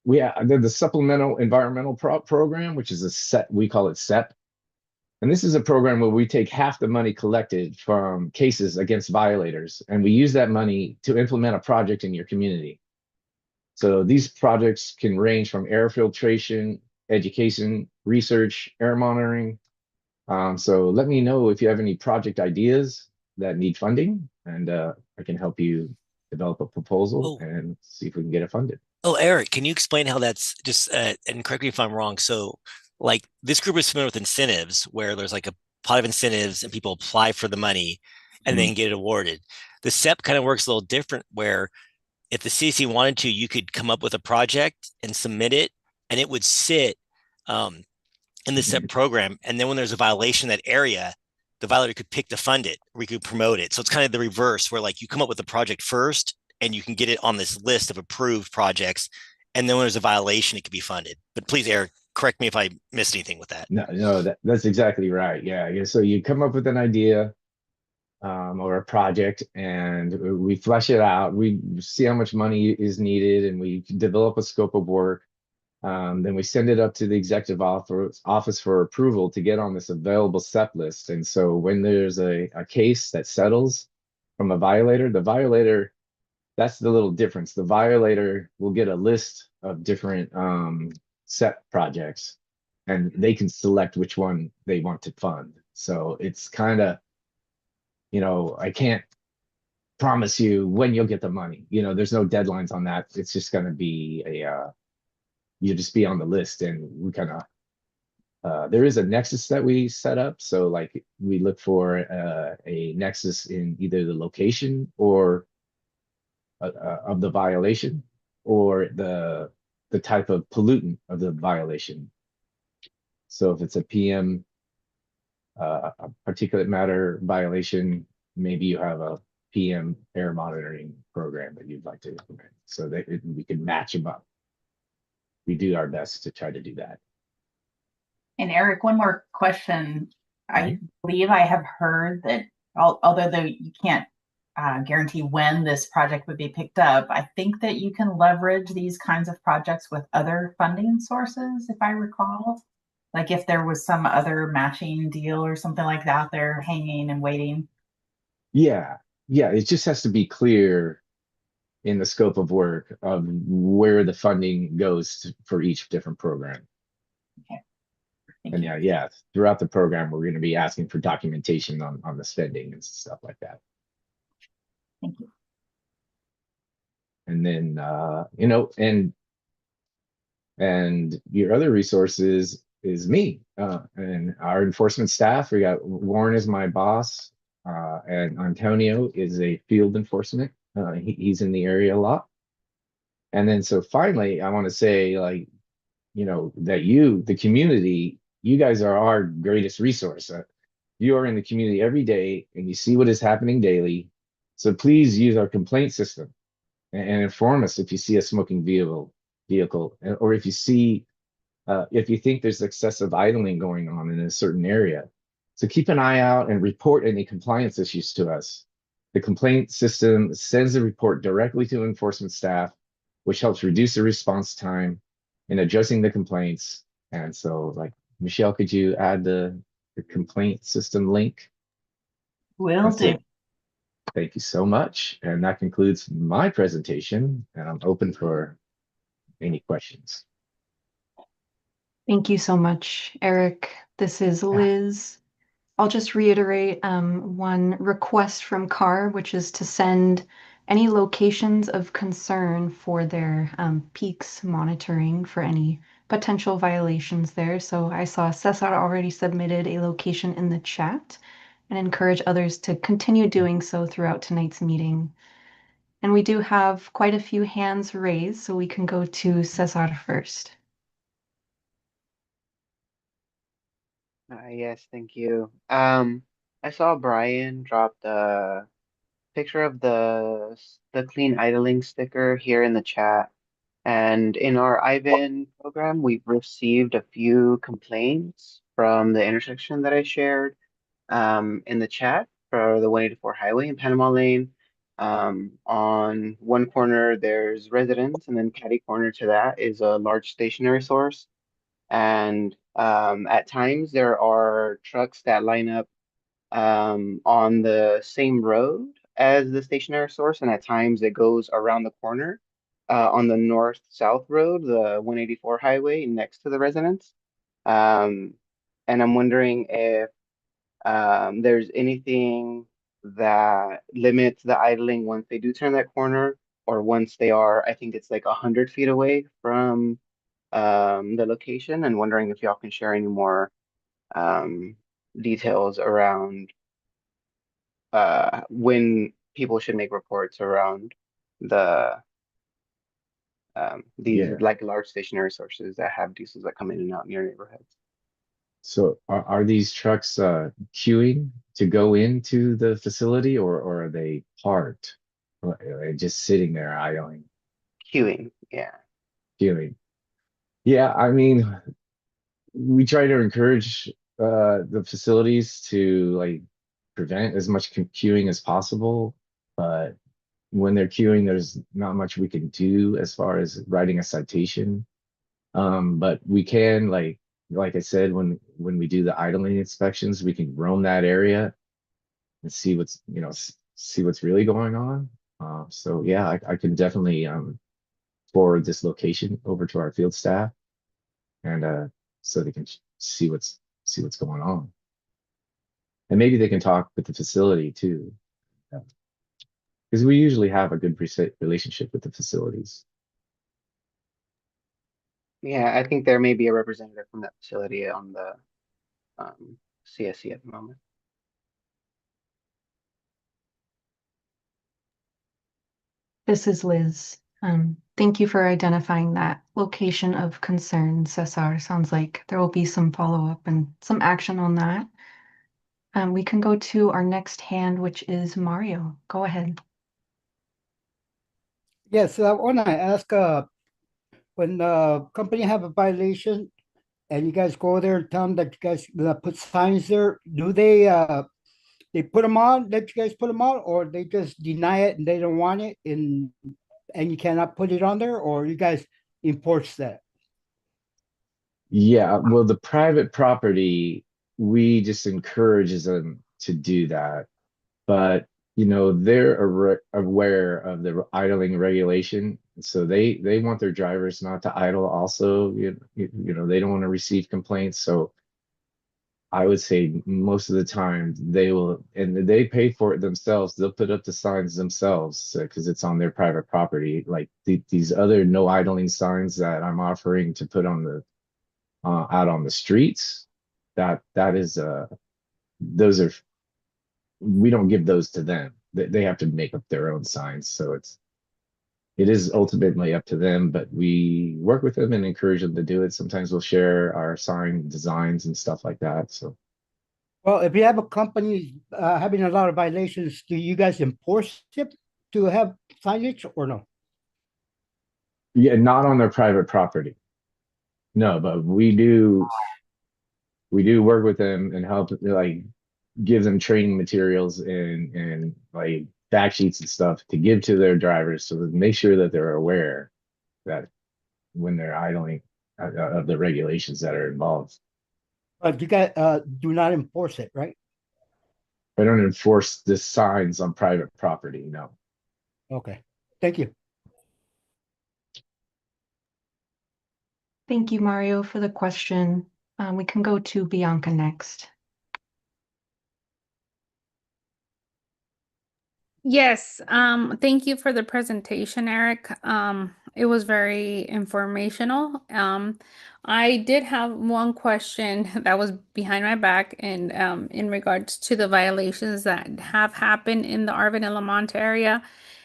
Speaker 15: We have the Supplemental Environmental Program, which is a SEP, we call it SEP. And this is a program where we take half the money collected from cases against violators, and we use that money to implement a project in your community. So these projects can range from air filtration, education, research, air monitoring. So let me know if you have any project ideas that need funding, and I can help you develop a proposal
Speaker 11: Oh.
Speaker 15: and see if we can get it funded.
Speaker 11: Oh, Eric, can you explain how that's just, and correct me if I'm wrong. So, like, this group is familiar with incentives where there's like a pot of incentives and people apply for the money and then get it awarded. The SEP kind of works a little different where if the CSC wanted to, you could come up with a project and submit it, and it would sit in the SEP program. And then when there's a violation in that area, the violator could pick to fund it, or we could promote it. So it's kind of the reverse, where like you come up with the project first, and you can get it on this list of approved projects, and then when there's a violation, it could be funded. But please, Eric, correct me if I missed anything with that.
Speaker 15: No, that's exactly right. Yeah. So you come up with an idea or a project, and we flesh it out. We see how much money is needed, and we develop a scope of work. Then we send it up to the executive office for approval to get on this available SEP list. And so when there's a case that settles from a violator, the violator, that's the little difference. The violator will get a list of different SEP projects, and they can select which one they want to fund. So it's kind of, I can't promise you when you'll get the money. There's no deadlines on that. It's just going to be you'll just be on the list, and we kind of there is a nexus that we set up. So like we look for a nexus in either the location or of the violation, or the type of pollutant of the violation. So if it's a PM, a particulate matter violation, maybe you have a PM air monitoring program that you'd like to implement, so that we can match them up. We do our best to try to do that.
Speaker 14: And Eric, one more question. I believe I have heard that although you can't guarantee when this project would be picked up, I think that you can leverage these kinds of projects with other funding sources, if I recall. Like if there was some other matching deal or something like that, they're hanging and waiting.
Speaker 15: Yeah, it just has to be clear in the scope of work of where the funding goes for each different program.
Speaker 14: Okay.
Speaker 15: And yeah, throughout the program, we're going to be asking for documentation on the spending and stuff like that.
Speaker 14: Thank you.
Speaker 15: And then, and your other resources is me and our enforcement staff. We got Warren is my boss, and Antonio is a field enforcement. He's in the area a lot. And then, so finally, I want to say, like, that the community, you guys are our greatest resource. You are in the community every day, and you see what is happening daily. So please use our complaint system and inform us if you see a smoking vehicle, or if you see, if you think there's excessive idling going on in a certain area. So keep an eye out and report any compliance issues to us. The complaint system sends a report directly to enforcement staff, which helps reduce the response time in addressing the complaints. And so, like, Michelle, could you add the complaint system link?
Speaker 14: Will do.
Speaker 15: Thank you so much. And that concludes my presentation, and I'm open for any questions.
Speaker 3: Thank you so much, Eric. This is Liz. I'll just reiterate one request from CAR, which is to send any locations of concern for their peaks monitoring for any potential violations there. So I saw Cesar already submitted a location in the chat, and encourage others to continue doing so throughout tonight's meeting. And we do have quite a few hands raised, so we can go to Cesar first.
Speaker 7: Yes, thank you. I saw Brian drop the picture of the clean idling sticker here in the chat. And in our Ivan program, we've received a few complaints from the intersection that I shared in the chat for the 184 highway in Panama Lane. On one corner, there's residents, and then catty corner to that is a large stationary source. And at times there are trucks that line up on the same road as the stationary source, and at times it goes around the corner on the north-south road, the 184 highway next to the residence. And I'm wondering if there's anything that limits the idling once they do turn that corner, or once they are, I think it's like 100 feet away from the location, and wondering if y'all can share any more details around when people should make reports around the these
Speaker 15: Yeah.
Speaker 7: like large stationary sources that have diesels that come in and out near neighborhoods.
Speaker 15: So are these trucks queuing to go into the facility, or are they parked? Or are they just sitting there idling,
Speaker 7: Queuing, yeah.
Speaker 15: queuing? Yeah, I mean, we try to encourage the facilities to like prevent as much queuing as possible, but when they're queuing, there's not much we can do as far as writing a citation. But we can like I said, when we do the idling inspections, we can roam that area and see what's see what's really going on. So yeah, I can definitely forward this location over to our field staff, and so they can see what's going on, and maybe they can talk with the facility too, because we usually have a good relationship with the facilities.
Speaker 7: Yeah, I think there may be a representative from that facility on the CSC at the moment.
Speaker 3: This is Liz. Thank you for identifying that location of concern, Cesar. Sounds like there will be some follow-up and some action on that. We can go to our next hand, which is Mario. Go ahead.
Speaker 12: Yes, I want to ask, when the company have a violation and you guys go there and tell them that you guys put signs there, do they put them on, let you guys put them on, or they just deny it and they don't want it and you cannot put it on there, or you guys enforce that?
Speaker 15: Yeah, well, the private property, we just encourages them to do that. But, they're aware of the idling regulation. So they want their drivers not to idle also. They don't want to receive complaints. So I would say most of the time they will, and they pay for it themselves. They'll put up the signs themselves because it's on their private property. Like these other no idling signs that I'm offering to put on the out on the streets, that is those are, we don't give those to them. They have to make up their own signs. So it is ultimately up to them, but we work with them and encourage them to do it. Sometimes we'll share our sign designs and stuff like that. So
Speaker 12: Well, if you have a company having a lot of violations, do you guys enforce it to have signage or no?
Speaker 15: yeah, not on their private property. No, but we do work with them and help like give them training materials and like fact sheets and stuff to give to their drivers so that make sure that they're aware that when they're idling of the regulations that are involved.
Speaker 12: But you guys do not enforce it, right?
Speaker 15: I don't enforce the signs on private property, no.
Speaker 12: Okay, thank you.
Speaker 3: Thank you, Mario, for the question. We can go to Bianca next.
Speaker 6: Yes, thank you for the presentation, Eric. It was very informational. I did have one question that was behind my back and in regards to the violations that have happened in the Arvin and Lamont area,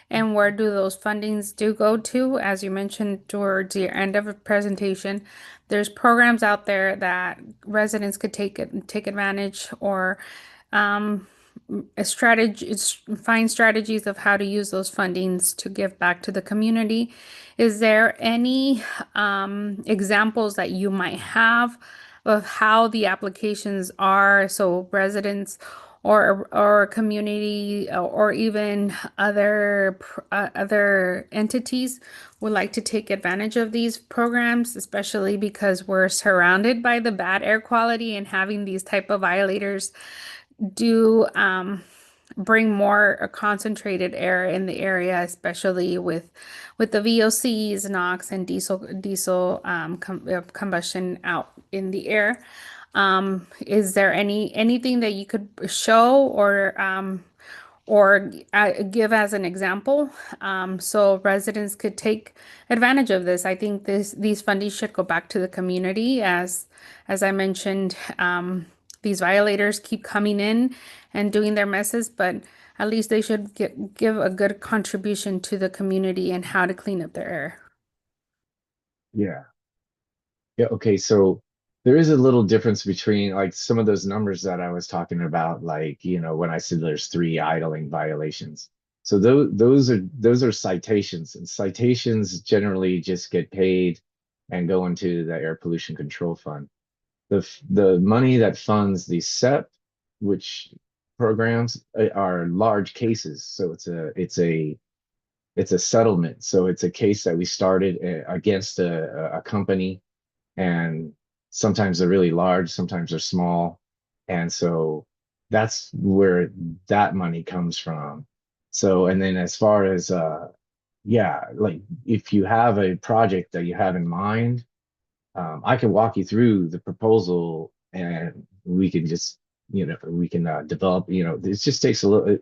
Speaker 6: and where do those fundings do go to? As you mentioned towards the end of the presentation, there's programs out there that residents could take advantage, or a strategy, find strategies of how to use those fundings to give back to the community. Is there any examples that you might have of how the applications are, so residents or community or even other entities would like to take advantage of these programs, especially because we're surrounded by the bad air quality, and having these type of violators do bring more concentrated air in the area, especially with the VOCs, NOx, and diesel combustion out in the air. Is there anything that you could show or give as an example, so residents could take advantage of this. I think these fundings should go back to the community. As I mentioned, these violators keep coming in and doing their messes, but at least they should give a good contribution to the community and how to clean up their air.
Speaker 15: Yeah. Yeah, okay, so there is a little difference between like some of those numbers that I was talking about, like, you know, when I said there's 3 idling violations. So those are citations, and citations generally just get paid and go into the Air Pollution Control Fund. The money that funds the SEP, which programs are large cases, so it's a settlement. So it's a case that we started against a company, and sometimes they're really large, sometimes they're small. And so that's where that money comes from. So, and then as far as, yeah, like if you have a project that you have in mind, I can walk you through the proposal and we can just, you know, we can develop, you know, it just takes a little,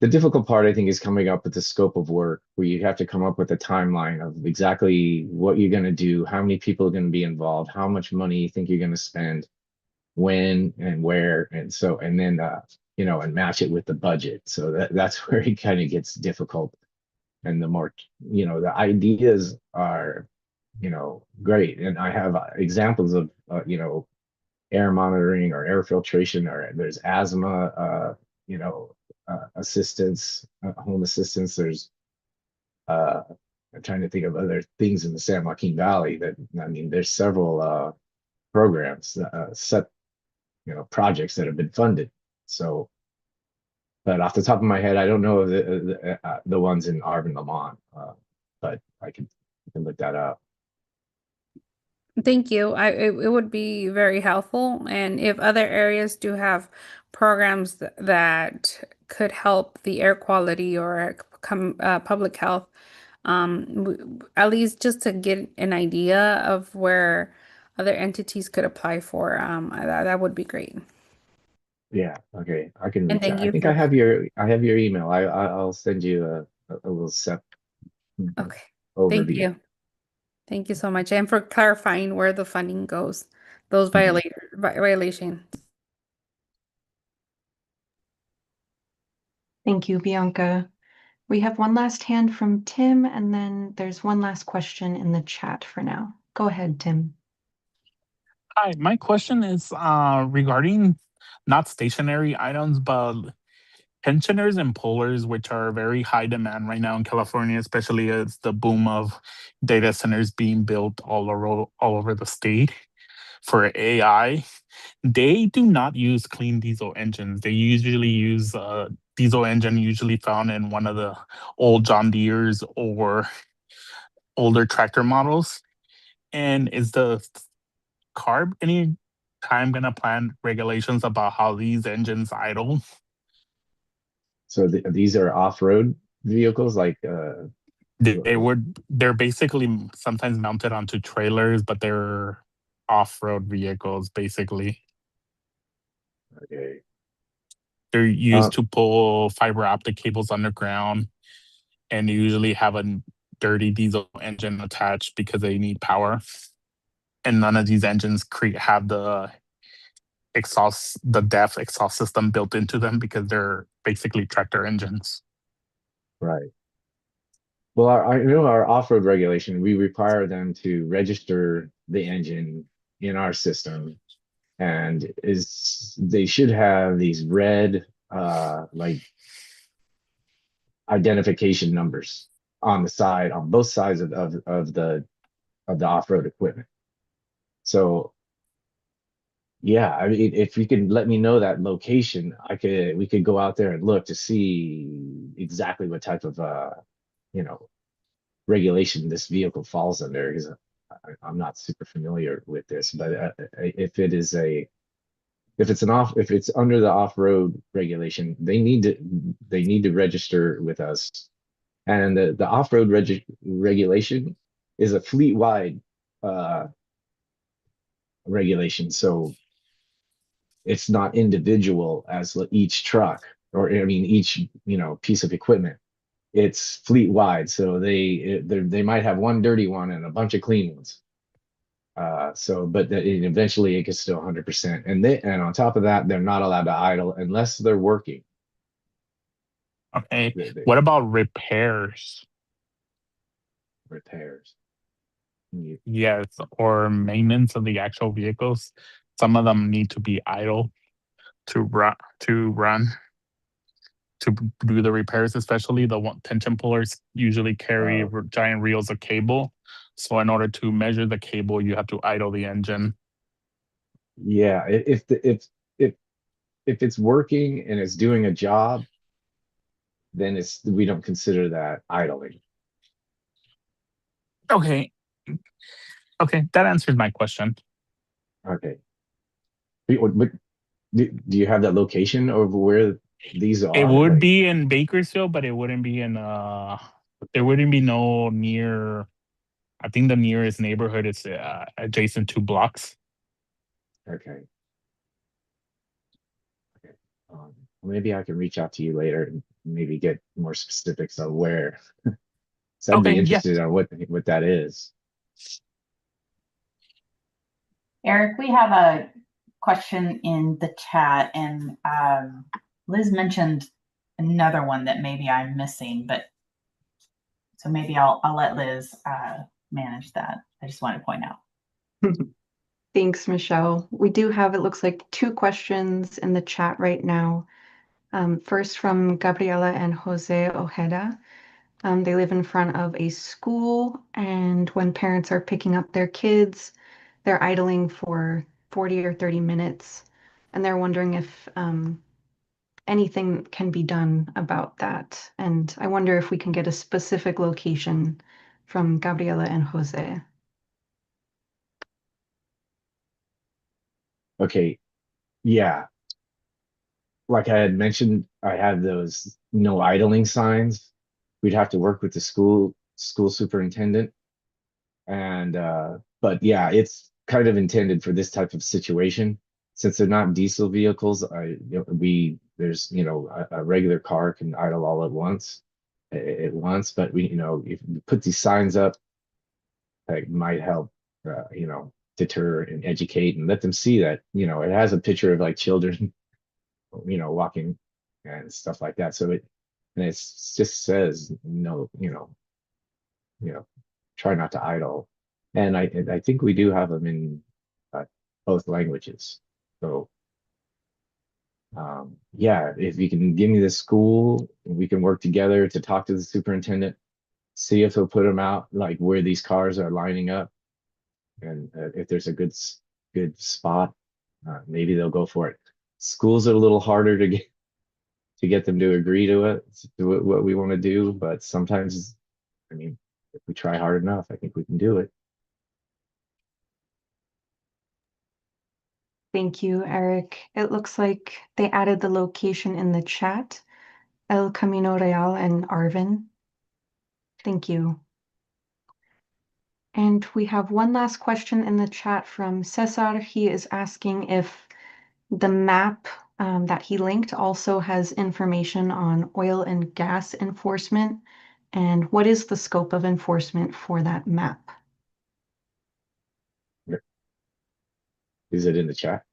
Speaker 15: the difficult part, I think, is coming up with the scope of work where you have to come up with a timeline of exactly what you're going to do, how many people are going to be involved, how much money you think you're going to spend, when and where. And so, and then, you know, and match it with the budget. So that's where it kind of gets difficult. And the more, you know, the ideas are, you know, great. And I have examples of, you know, air monitoring or air filtration, or there's asthma, you know, assistance, home assistance. There's, I'm trying to think of other things in the San Joaquin Valley that, I mean, there's several programs, set, you know, projects that have been funded. So, but off the top of my head, I don't know the ones in Arvin, Lamont, but I can look that up.
Speaker 6: Thank you. It would be very helpful. And if other areas do have programs that could help the air quality or public health, at least just to get an idea of where other entities could apply for, that would be great.
Speaker 15: Yeah, okay, I can
Speaker 6: And
Speaker 15: reach out.
Speaker 6: thank
Speaker 15: I
Speaker 6: you
Speaker 15: think
Speaker 6: for,
Speaker 15: I have your email. I'll send you a little set
Speaker 6: okay. Thank
Speaker 15: overview.
Speaker 6: you. Thank you so much. And for clarifying where the funding goes, those
Speaker 15: Mhm.
Speaker 6: violations.
Speaker 3: Thank you, Bianca. We have one last hand from Tim, and then there's one last question in the chat for now. Go ahead, Tim.
Speaker 16: Hi, my question is regarding not stationary items, but pensioners and pullers, which are very high demand right now in California, especially as the boom of data centers being built all over the state for AI. They do not use clean diesel engines. They usually use a diesel engine usually found in one of the old John Deere's or older tractor models. And is the CARB any time gonna plan regulations about how these engines idle?
Speaker 15: So these are off-road vehicles, like
Speaker 16: They're basically sometimes mounted onto trailers, but they're off-road vehicles basically.
Speaker 15: okay.
Speaker 16: They're used to pull fiber optic cables underground, and they usually have a dirty diesel engine attached because they need power. And none of these engines have the DEF exhaust system built into them because they're basically tractor engines.
Speaker 15: Right. Well, I know our off-road regulation, we require them to register the engine in our system, and they should have these red like identification numbers on the side, on both sides of the off-road equipment. So yeah, I mean, if you can let me know that location, we could go out there and look to see exactly what type of you know, regulation this vehicle falls under, because I'm not super familiar with this. But if it's under the off-road regulation, they need to register with us. And the off-road regulation is a fleet-wide regulation, so it's not individual as each truck or I mean, each, piece of equipment. It's fleet wide, so they might have one dirty one and a bunch of clean ones. But eventually it gets to 100%. And on top of that, they're not allowed to idle unless they're working.
Speaker 16: Okay.
Speaker 15: They
Speaker 16: What about repairs?
Speaker 15: repairs.
Speaker 16: Yes, or maintenance of the actual vehicles. Some of them need to be idle to run to do the repairs, especially the tension pullers usually carry giant reels of cable. So in order to measure the cable, you have to idle the engine.
Speaker 15: Yeah, if it's working and it's doing a job, then we don't consider that idling.
Speaker 16: Okay. Okay, that answers my question.
Speaker 15: Okay. But do you have that location of where these are?
Speaker 16: It would be in Bakersfield, but it wouldn't be in there wouldn't be no near. I think the nearest neighborhood is adjacent 2 blocks.
Speaker 15: Okay. Maybe I can reach out to you later and maybe get more specifics on where. So I'd be interested on what that is.
Speaker 14: Eric, we have a question in the chat, and Liz mentioned another one that maybe I'm missing, but so maybe I'll let Liz manage that. I just want to point out.
Speaker 3: Thanks, Michelle. We do have, it looks like, 2 questions in the chat right now. First from Gabriela and Jose Ojeda. They live in front of a school, and when parents are picking up their kids, they're idling for 40 or 30 minutes, and they're wondering if anything can be done about that. And I wonder if we can get a specific location from Gabriela and Jose.
Speaker 15: Okay. Yeah. Like I had mentioned, I had those no idling signs. We'd have to work with the school superintendent. And but yeah, it's kind of intended for this type of situation. Since they're not diesel vehicles, there's a regular car can idle all at once, but if you put these signs up, that might help deter and educate and let them see that it has a picture of like children walking and stuff like that. So it just says try not to idle. And I think we do have them in both languages. So yeah, if you can give me the school, we can work together to talk to the superintendent, see if he'll put them out like where these cars are lining up, and if there's a good spot, maybe they'll go for it. Schools are a little harder to get them to agree to it, to what we want to do, but sometimes, I mean, if we try hard enough, I think we can do it.
Speaker 3: Thank you, Eric. It looks like they added the location in the chat, El Camino Real and Arvin. Thank you. And we have one last question in the chat from Cesar. He is asking if the map that he linked also has information on oil and gas enforcement, and what is the scope of enforcement for that map?
Speaker 15: Is it in the chat?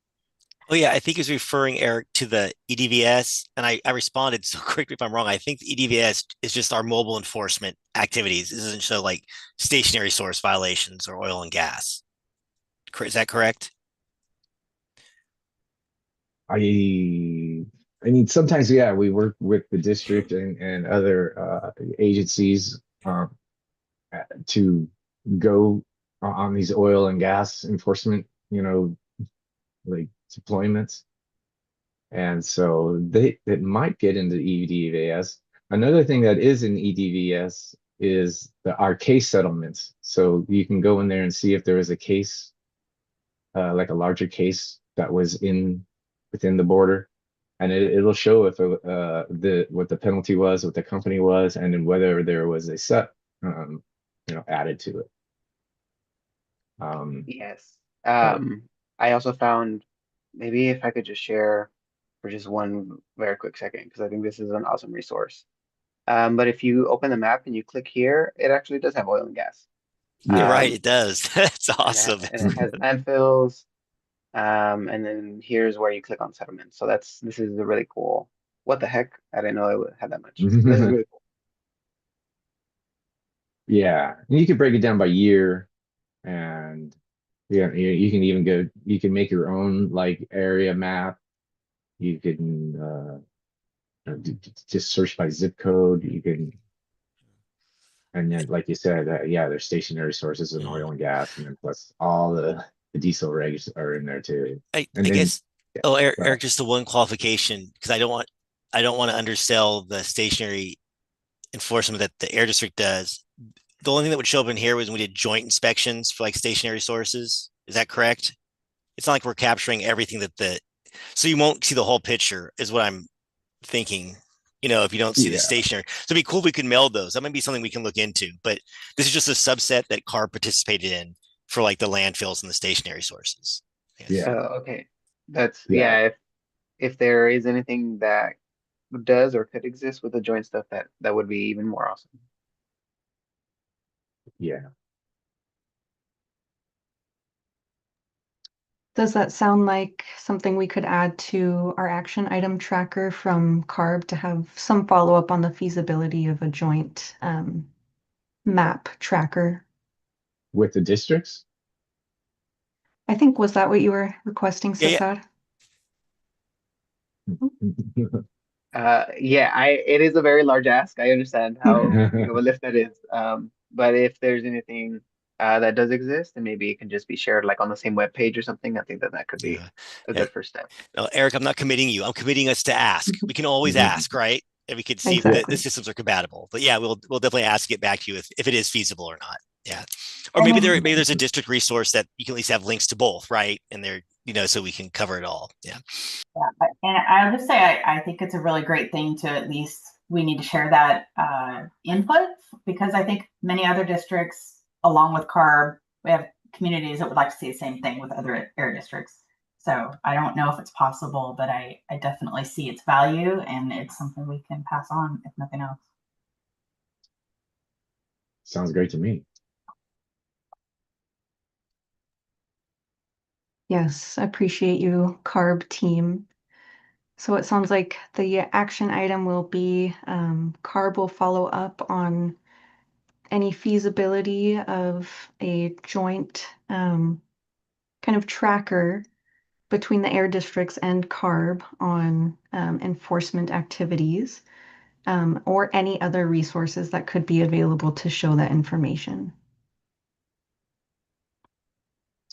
Speaker 11: Oh yeah, I think he's referring, Eric, to the EDVS, and I responded. So correct me if I'm wrong. I think the EDVS is just our mobile enforcement activities. It doesn't show like stationary source violations or oil and gas. Is that correct?
Speaker 15: I mean, sometimes, yeah, we work with the district and other agencies to go on these oil and gas enforcement, like deployments. And so it might get into EDVS. Another thing that is in EDVS is our case settlements. So you can go in there and see if there is a case, like a larger case that was within the border, and it'll show if what the penalty was, what the company was, and then whether there was a set added to it.
Speaker 7: Yes. I also found, maybe if I could just share for just one very quick second because I think this is an awesome resource. But if you open the map and you click here, it actually does have oil and gas.
Speaker 11: You're right,
Speaker 7: Um,
Speaker 11: it does. That's
Speaker 7: and
Speaker 11: awesome.
Speaker 7: it has landfills. And then here's where you click on settlements. So this is a really cool. What the heck? I didn't know it had that much. This is really cool.
Speaker 15: Yeah, and you can break it down by year, and yeah, you can even go. You can make your own like area map. You can just search by zip code. You can, and then like you said, yeah, there's stationary sources in oil and gas, and then plus all the diesel regs are in there too.
Speaker 11: I
Speaker 15: And then
Speaker 11: guess.
Speaker 15: yeah,
Speaker 11: Oh, Eric,
Speaker 15: go ahead.
Speaker 11: just the one qualification because I don't want to undersell the stationary enforcement that the air district does. The only thing that would show up in here was when we did joint inspections for like stationary sources. Is that correct? It's not like we're capturing everything so you won't see the whole picture is what I'm thinking. If you don't see the
Speaker 15: Yeah,
Speaker 11: stationary. So it'd be cool if we could meld those. That might be something we can look into, but this is just a subset that CARB participated in for like the landfills and the stationary sources.
Speaker 15: yeah,
Speaker 7: Okay. That's
Speaker 15: yeah,
Speaker 7: if there is anything that does or could exist with the joint stuff, that would be even more awesome.
Speaker 15: yeah.
Speaker 3: Does that sound like something we could add to our action item tracker from CARB to have some follow-up on the feasibility of a joint map tracker?
Speaker 15: With the districts?
Speaker 3: I think, was that what you were requesting,
Speaker 11: Yeah,
Speaker 3: Cesar?
Speaker 7: It is a very large ask. I understand how big of a lift that is. But if there's anything that does exist, and maybe it can just be shared like on the same web page or something, I think that could be
Speaker 11: yeah.
Speaker 7: a good first step.
Speaker 11: No, Eric, I'm not committing you. I'm committing us to ask. We can always ask, right? And we could see if the
Speaker 3: Exactly.
Speaker 11: systems are compatible. But yeah, we'll definitely ask to get back to you if it is feasible or not. Yeah. Or maybe there's a district resource that you can at least have links to both, right? And they're, so we can cover it all. Yeah.
Speaker 14: Yeah, and I'll just say I think it's a really great thing to at least we need to share that input because I think many other districts, along with CARB, we have communities that would like to see the same thing with other air districts. So I don't know if it's possible, but I definitely see its value and it's something we can pass on if nothing else.
Speaker 15: Sounds great to me.
Speaker 3: Yes, appreciate you, CARB team. So it sounds like the action item will be CARB will follow up on any feasibility of a joint kind of tracker between the air districts and CARB on enforcement activities or any other resources that could be available to show that information.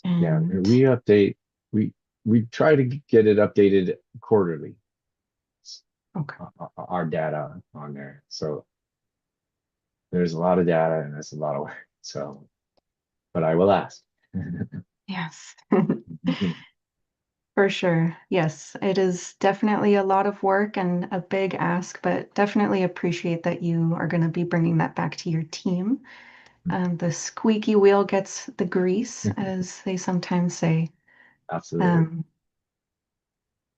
Speaker 15: Yeah,
Speaker 3: And
Speaker 15: we update, we try to get it updated quarterly.
Speaker 3: okay.
Speaker 15: Our data on there. So there's a lot of data and that's a lot of work. So, but I will ask.
Speaker 3: Yes. For sure. Yes, it is definitely a lot of work and a big ask, but definitely appreciate that you are going to be bringing that back to your team. The squeaky wheel gets the grease, as they sometimes say.
Speaker 15: Absolutely.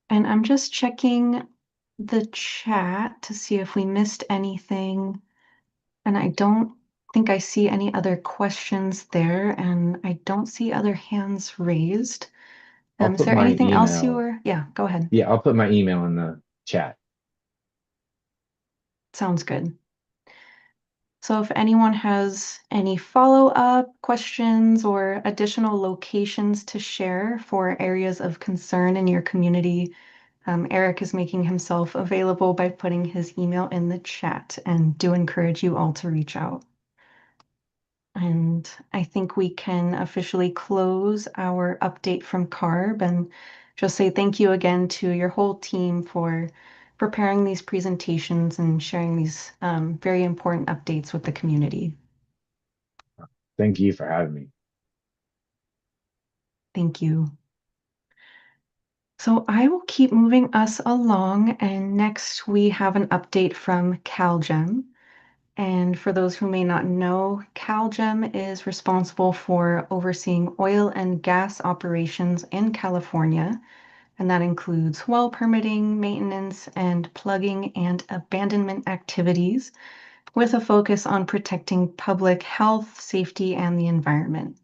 Speaker 3: And I'm just checking the chat to see if we missed anything. And I don't think I see any other questions there, and I don't see other hands raised.
Speaker 15: I'll
Speaker 3: Is
Speaker 15: put
Speaker 3: there
Speaker 15: my
Speaker 3: anything else you
Speaker 15: email.
Speaker 3: were? Yeah, go ahead.
Speaker 15: Yeah, I'll put my email in the chat.
Speaker 3: Sounds good. So if anyone has any follow-up questions or additional locations to share for areas of concern in your community, Eric is making himself available by putting his email in the chat and do encourage you all to reach out. And I think we can officially close our update from CARB and just say thank you again to your whole team for preparing these presentations and sharing these very important updates with the community.
Speaker 15: Thank you for having me.
Speaker 3: Thank you. So I will keep moving us along, and next we have an update from CalGEM. And for those who may not know, CalGEM is responsible for overseeing oil and gas operations in California, and that includes well permitting, maintenance, and plugging and abandonment activities with a focus on protecting public health, safety, and the environment.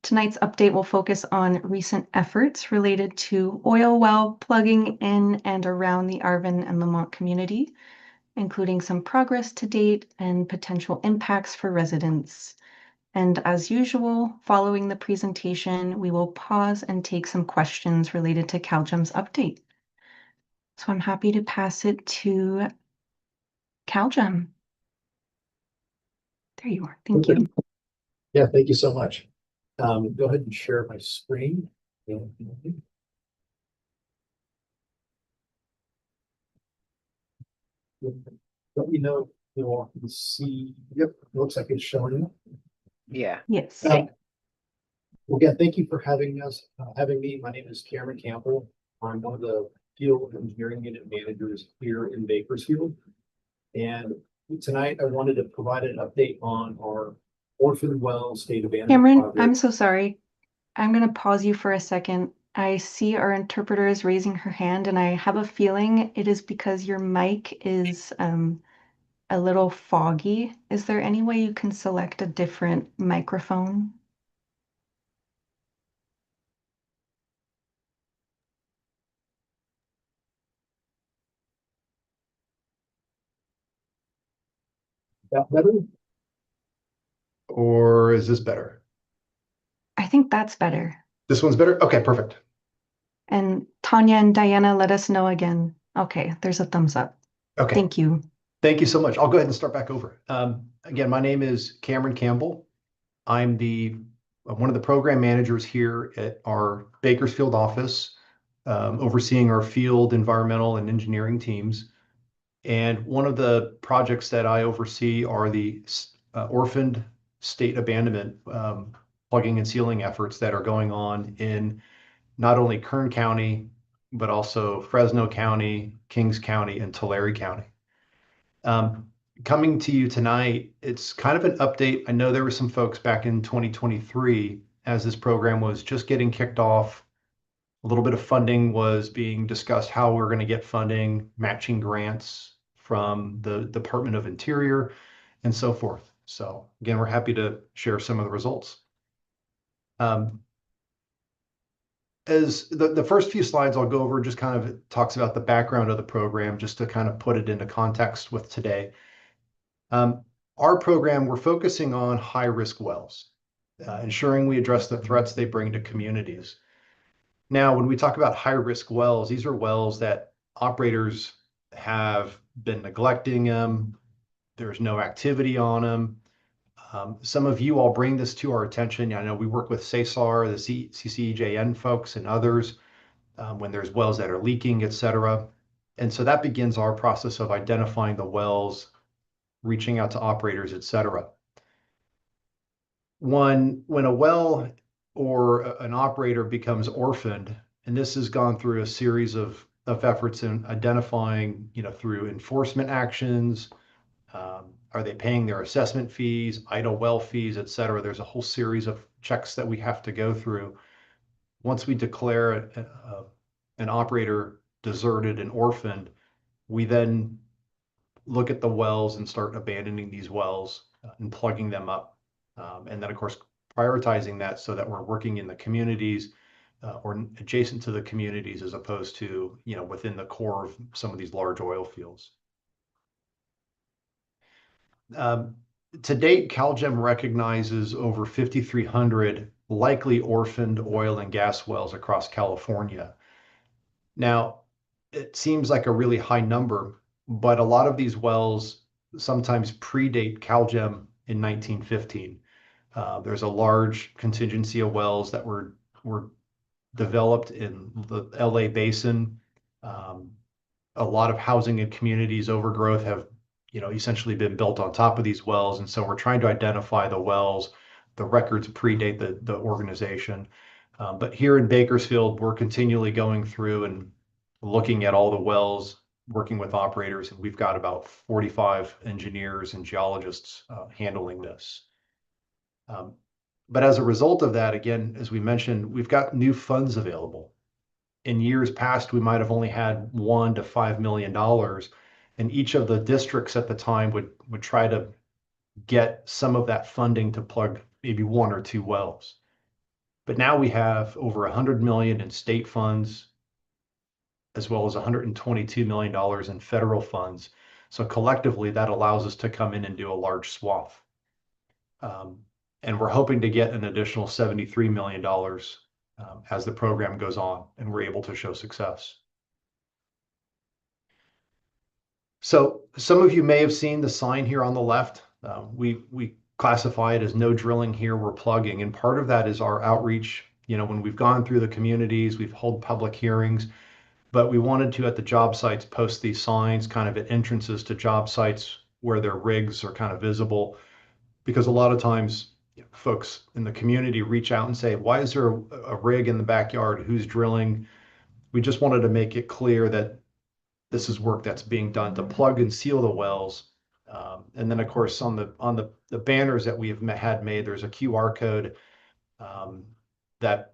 Speaker 3: Tonight's update will focus on recent efforts related to oil well plugging in and around the Arvin and Lamont community, including some progress to date and potential impacts for residents. And as usual, following the presentation, we will pause and take some questions related to CalGEM's update. So I'm happy to pass it to CalGEM. There you are. Thank you.
Speaker 17: Yeah, thank you so much. Go ahead and share my screen. Let me know if you all can see. Yep, looks like it's showing.
Speaker 7: Yeah.
Speaker 3: Yes.
Speaker 17: Well, again, thank you for having me. My name is Cameron Campbell. I'm one of the field engineering unit managers here in Bakersfield. And tonight I wanted to provide an update on our orphan well state abandonment
Speaker 3: Cameron,
Speaker 17: project.
Speaker 3: I'm so sorry. I'm going to pause you for a second. I see our interpreter is raising her hand, and I have a feeling it is because your mic is a little foggy. Is there any way you can select a different microphone?
Speaker 17: That better? Or is this better?
Speaker 3: I think that's better.
Speaker 17: This one's better? Okay, perfect.
Speaker 3: And Tanya and Diana, let us know again. Okay, there's a thumbs up.
Speaker 17: Okay.
Speaker 3: Thank you.
Speaker 17: Thank you so much. I'll go ahead and start back over. Again, my name is Cameron Campbell. I'm one of the program managers here at our Bakersfield office, overseeing our field environmental and engineering teams. And one of the projects that I oversee are the orphaned state abandonment plugging and sealing efforts that are going on in not only Kern County, but also Fresno County, Kings County, and Tulare County. Coming to you tonight, it's kind of an update. I know there were some folks back in 2023 as this program was just getting kicked off. A little bit of funding was being discussed, how we're going to get funding, matching grants from the Department of Interior, and so forth. So again, we're happy to share some of the results. As the first few slides I'll go over just kind of talks about the background of the program, just to kind of put it into context with today. Our program, we're focusing on high-risk wells, ensuring we address the threats they bring to communities. Now, when we talk about high-risk wells, these are wells that operators have been neglecting them. There's no activity on them. Some of you all bring this to our attention. I know we work with CSAR, the CCEJN folks, and others when there's wells that are leaking, et cetera. And so that begins our process of identifying the wells, reaching out to operators, et cetera. When a well or an operator becomes orphaned, and this has gone through a series of efforts in identifying, through enforcement actions, are they paying their assessment fees, idle well fees, et cetera. There's a whole series of checks that we have to go through. Once we declare an operator deserted and orphaned, we then look at the wells and start abandoning these wells and plugging them up. And then, of course, prioritizing that so that we're working in the communities or adjacent to the communities as opposed to, within the core of some of these large oil fields. To date, CalGEM recognizes over 5,300 likely orphaned oil and gas wells across California. Now, it seems like a really high number, but a lot of these wells sometimes predate CalGEM in 1915. There's a large contingency of wells that were developed in the LA basin. A lot of housing and communities overgrowth have essentially been built on top of these wells. And so we're trying to identify the wells. The records predate the organization. But here in Bakersfield, we're continually going through and looking at all the wells, working with operators, and we've got about 45 engineers and geologists handling this. But as a result of that, again, as we mentioned, we've got new funds available. in years past, we might have only had $1 to $5 million, and each of the districts at the time would try to get some of that funding to plug maybe one or two wells. But now we have over 100 million in state funds, as well as $122 million in federal funds. So collectively, that allows us to come in and do a large swath. And we're hoping to get an additional $73 million as the program goes on and we're able to show success. So some of you may have seen the sign here on the left. We classify it as no drilling here, we're plugging. And part of that is our outreach. You know, when we've gone through the communities, we've held public hearings, but we wanted to, at the job sites, post these signs kind of at entrances to job sites where their rigs are kind of visible. Because a lot of times folks in the community reach out and say, why is there a rig in the backyard? Who's drilling? We just wanted to make it clear that this is work that's being done to plug and seal the wells. And then, of course, on the banners that we have had made, there's a QR code that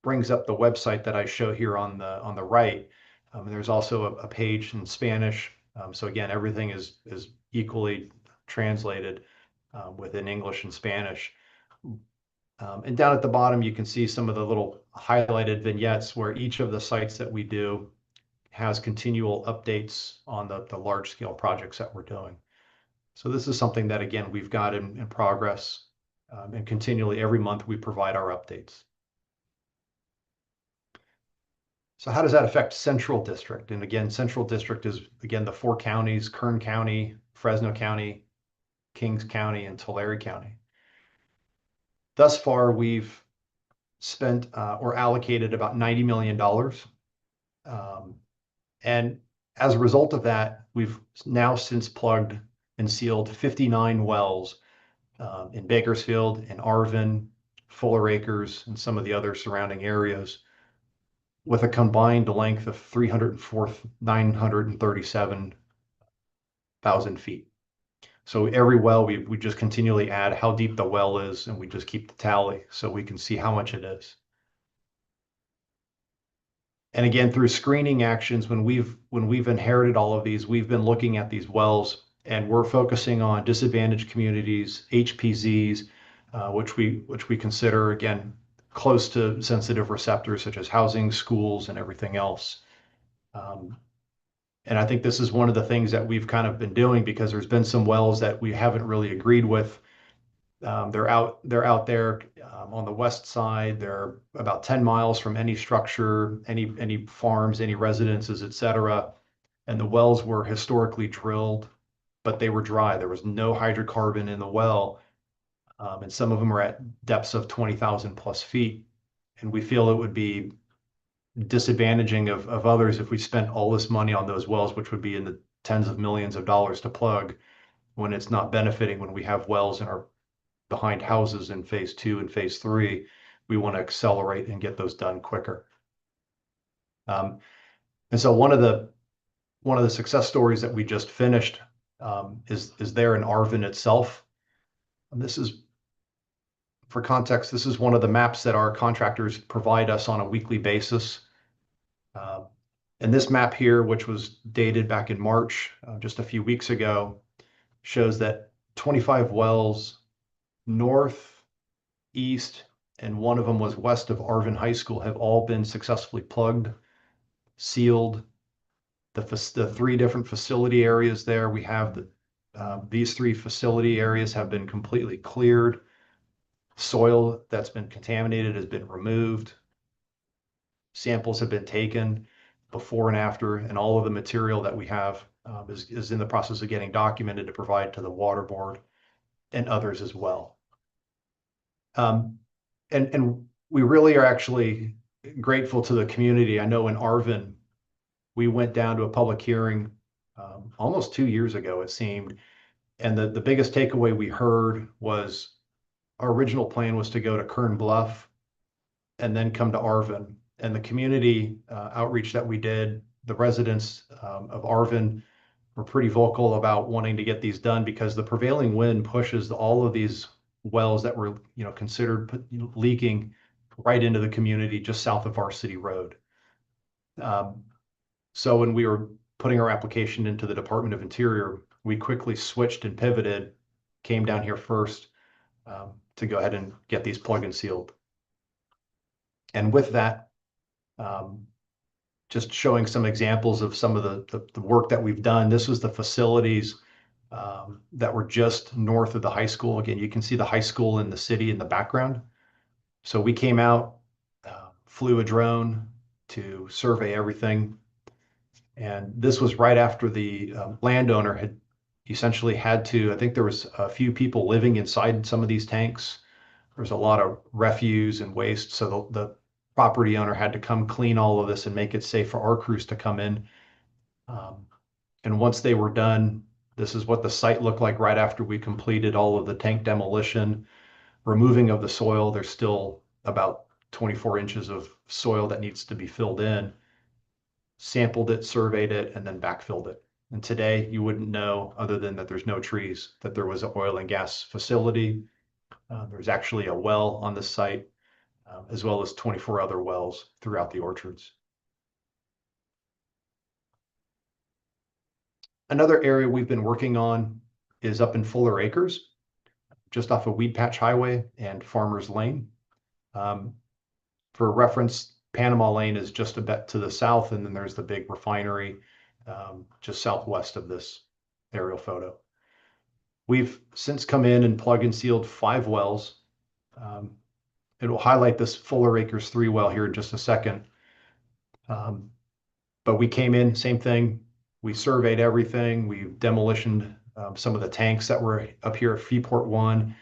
Speaker 17: brings up the website that I show here on the right. And there's also a page in Spanish. So again, everything is equally translated within English and Spanish. And down at the bottom, you can see some of the little highlighted vignettes where each of the sites that we do has continual updates on the large scale projects that we're doing. So this is something that, again, we've got in progress, and continually every month we provide our updates. So how does that affect Central District? And again, Central District is, again, the 4 counties: Kern County, Fresno County, Kings County, and Tulare County. Thus far, we've spent or allocated about $90 million. And as a result of that, we've now since plugged and sealed 59 wells in Bakersfield, in Arvin, Fuller Acres, and some of the other surrounding areas, with a combined length of 304,937,000 feet. So every well, we just continually add how deep the well is, and we just keep the tally so we can see how much it is. And again, through screening actions, when we've inherited all of these, we've been looking at these wells, and we're focusing on disadvantaged communities, HPZs, which we consider, again, close to sensitive receptors such as housing, schools, and everything else. And I think this is one of the things that we've kind of been doing, because there's been some wells that we haven't really agreed with. They're out there on the west side. They're about 10 miles from any structure, any farms, any residences, etc. And the wells were historically drilled, but they were dry. There was no hydrocarbon in the well. And some of them are at depths of 20,000 plus feet. And we feel it would be disadvantaging of others if we spent all this money on those wells, which would be in the tens of millions of dollars to plug, when it's not benefiting. When we have wells in our behind houses in phase 2 and phase 3, we want to accelerate and get those done quicker. And so one of the success stories that we just finished is there in Arvin itself. And this is, for context, this is one of the maps that our contractors provide us on a weekly basis. And this map here, which was dated back in March, just a few weeks ago, shows that 25 wells north, east, and one of them was west of Arvin High School have all been successfully plugged, sealed. The 3 different facility areas there, we have these 3 facility areas have been completely cleared. Soil that's been contaminated has been removed. Samples have been taken before and after, and all of the material that we have is in the process of getting documented to provide to the water board and others as well. And we really are actually grateful to the community. I know in Arvin, we went down to a public hearing almost 2 years ago, it seemed. And the biggest takeaway we heard was our original plan was to go to Kern Bluff and then come to Arvin. And the community outreach that we did, the residents of Arvin were pretty vocal about wanting to get these done, because the prevailing wind pushes all of these wells that were considered leaking right into the community just south of our city road. So when we were putting our application into the Department of Interior, we quickly switched and pivoted, came down here first to go ahead and get these plug and sealed. And with that, just showing some examples of some of the work that we've done. This was the facilities that were just north of the high school. Again, you can see the high school in the city in the background. So we came out, flew a drone to survey everything. And this was right after the landowner had essentially had to, I think there was a few people living inside some of these tanks. There's a lot of refuse and waste. So the property owner had to come clean all of this and make it safe for our crews to come in. And once they were done, this is what the site looked like right after we completed all of the tank demolition, removing of the soil. There's still about 24 inches of soil that needs to be filled in. Sampled it, surveyed it, and then backfilled it. And today you wouldn't know, other than that there's no trees, that there was an oil and gas facility. There's actually a well on the site, as well as 24 other wells throughout the orchards. Another area we've been working on is up in Fuller Acres, just off of Weed Patch Highway and Farmers Lane. For reference, Panama Lane is just a bit to the south, and then there's the big refinery just southwest of this aerial photo. We've since come in and plug and sealed 5 wells. It will highlight this Fuller Acres 3 well here in just a second. But we came in, same thing. We surveyed everything. We demolitioned some of the tanks that were up here at Freeport 1.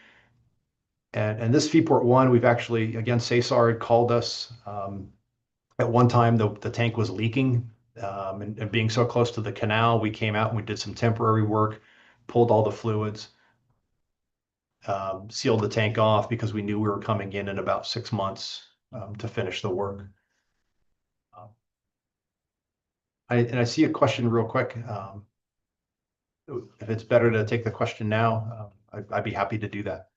Speaker 17: And this Freeport 1, we've actually, again, CSR had called us. At one time, the tank was leaking. And being so close to the canal, we came out and we did some temporary work, pulled all the fluids, sealed the tank off because we knew we were coming in about 6 months to finish the work. I see a question real quick. If it's better to take the question now, I'd be happy to do that.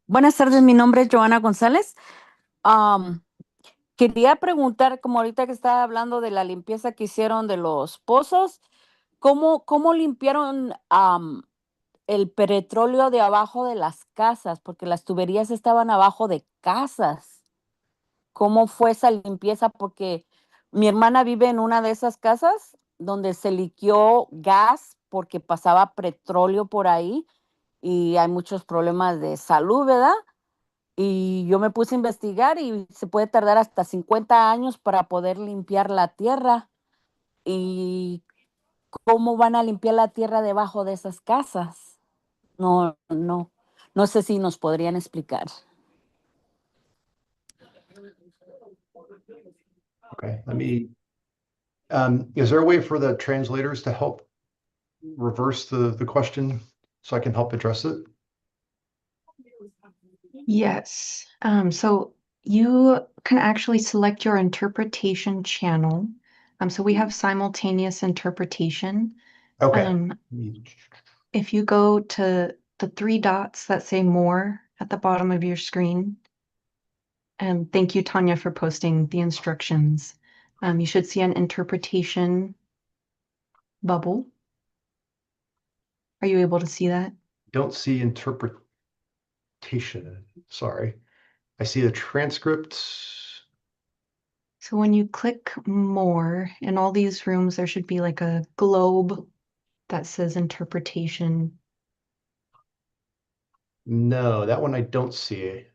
Speaker 5: Buenas tardes, mi nombre es Joana González. Quería preguntar, como ahorita que estaba hablando de la limpieza que hicieron de los pozos, ¿cómo limpiaron el petróleo de abajo de las casas? Porque las tuberías estaban abajo de casas. ¿Cómo fue esa limpieza? Porque mi hermana vive en una de esas casas donde se liqueó gas porque pasaba petróleo por ahí y hay muchos problemas de salud, ¿verdad? Y yo me puse a investigar y se puede tardar hasta 50 años para poder limpiar la tierra. ¿Y cómo van a limpiar la tierra debajo de esas casas? No sé si nos podrían explicar.
Speaker 17: Okay, let me, is there a way for the translators to help reverse the question so I can help address it?
Speaker 3: Yes. So you can actually select your interpretation channel. So we have simultaneous interpretation.
Speaker 17: Okay.
Speaker 3: If you go to the 3 dots that say more at the bottom of your screen, and thank you, Tanya, for posting the instructions. You should see an interpretation bubble. Are you able to see that?
Speaker 17: Don't see interpretation. Sorry. I see the transcripts.
Speaker 3: So when you click more, in all these rooms, there should be like a globe that says interpretation.
Speaker 17: No, that one I don't see.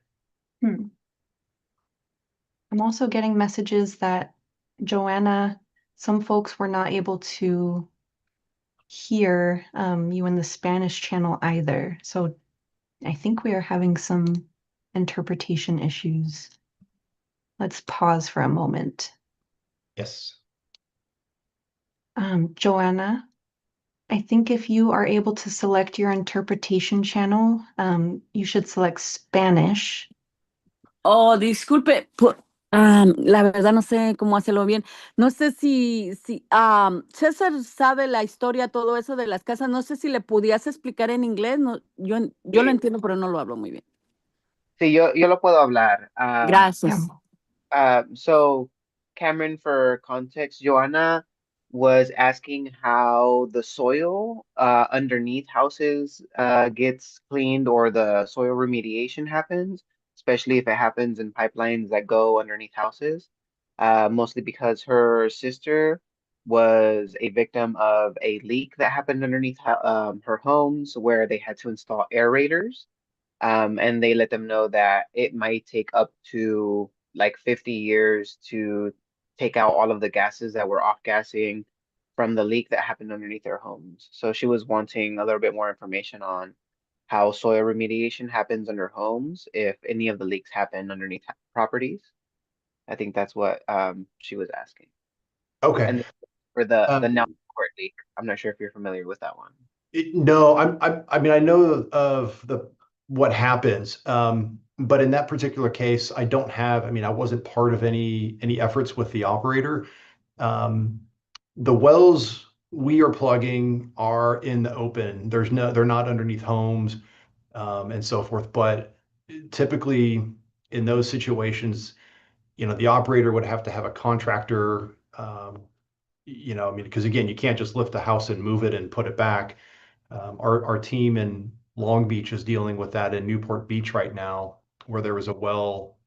Speaker 3: I'm also getting messages that, Joanna, some folks were not able to hear you in the Spanish channel either. So I think we are having some interpretation issues. Let's pause for a moment.
Speaker 17: Yes.
Speaker 3: Joanna, I think if you are able to select your interpretation channel, you should select Spanish.
Speaker 5: Oh, disculpe, la verdad no sé cómo hacerlo bien. No sé si César sabe la historia, todo eso de las casas. No sé si le pudieras explicar en inglés. No, yo lo entiendo, pero no lo hablo muy bien.
Speaker 7: Sí, yo lo puedo hablar.
Speaker 5: Gracias.
Speaker 7: So Cameron, for context, Joanna was asking how the soil underneath houses gets cleaned or the soil remediation happens, especially if it happens in pipelines that go underneath houses. Mostly because her sister was a victim of a leak that happened underneath her homes where they had to install aerators, and they let them know that it might take up to like 50 years to take out all of the gases that were off-gassing from the leak that happened underneath their homes. So she was wanting a little bit more information on how soil remediation happens under homes if any of the leaks happen underneath properties. I think that's what she was asking.
Speaker 17: Okay.
Speaker 7: And for the
Speaker 17: Um,
Speaker 7: now court leak, I'm not sure if you're familiar with that one.
Speaker 17: No, I mean, I know of what happens, but in that particular case, I don't have. I mean, I wasn't part of any efforts with the operator. Um, the wells we are plugging are in the open. They're not underneath homes, and so forth. But typically, in those situations, the operator would have to have a contractor. I mean, because again, you can't just lift a house and move it and put it back. Our team in Long Beach is dealing with that in Newport Beach right now, where there was a well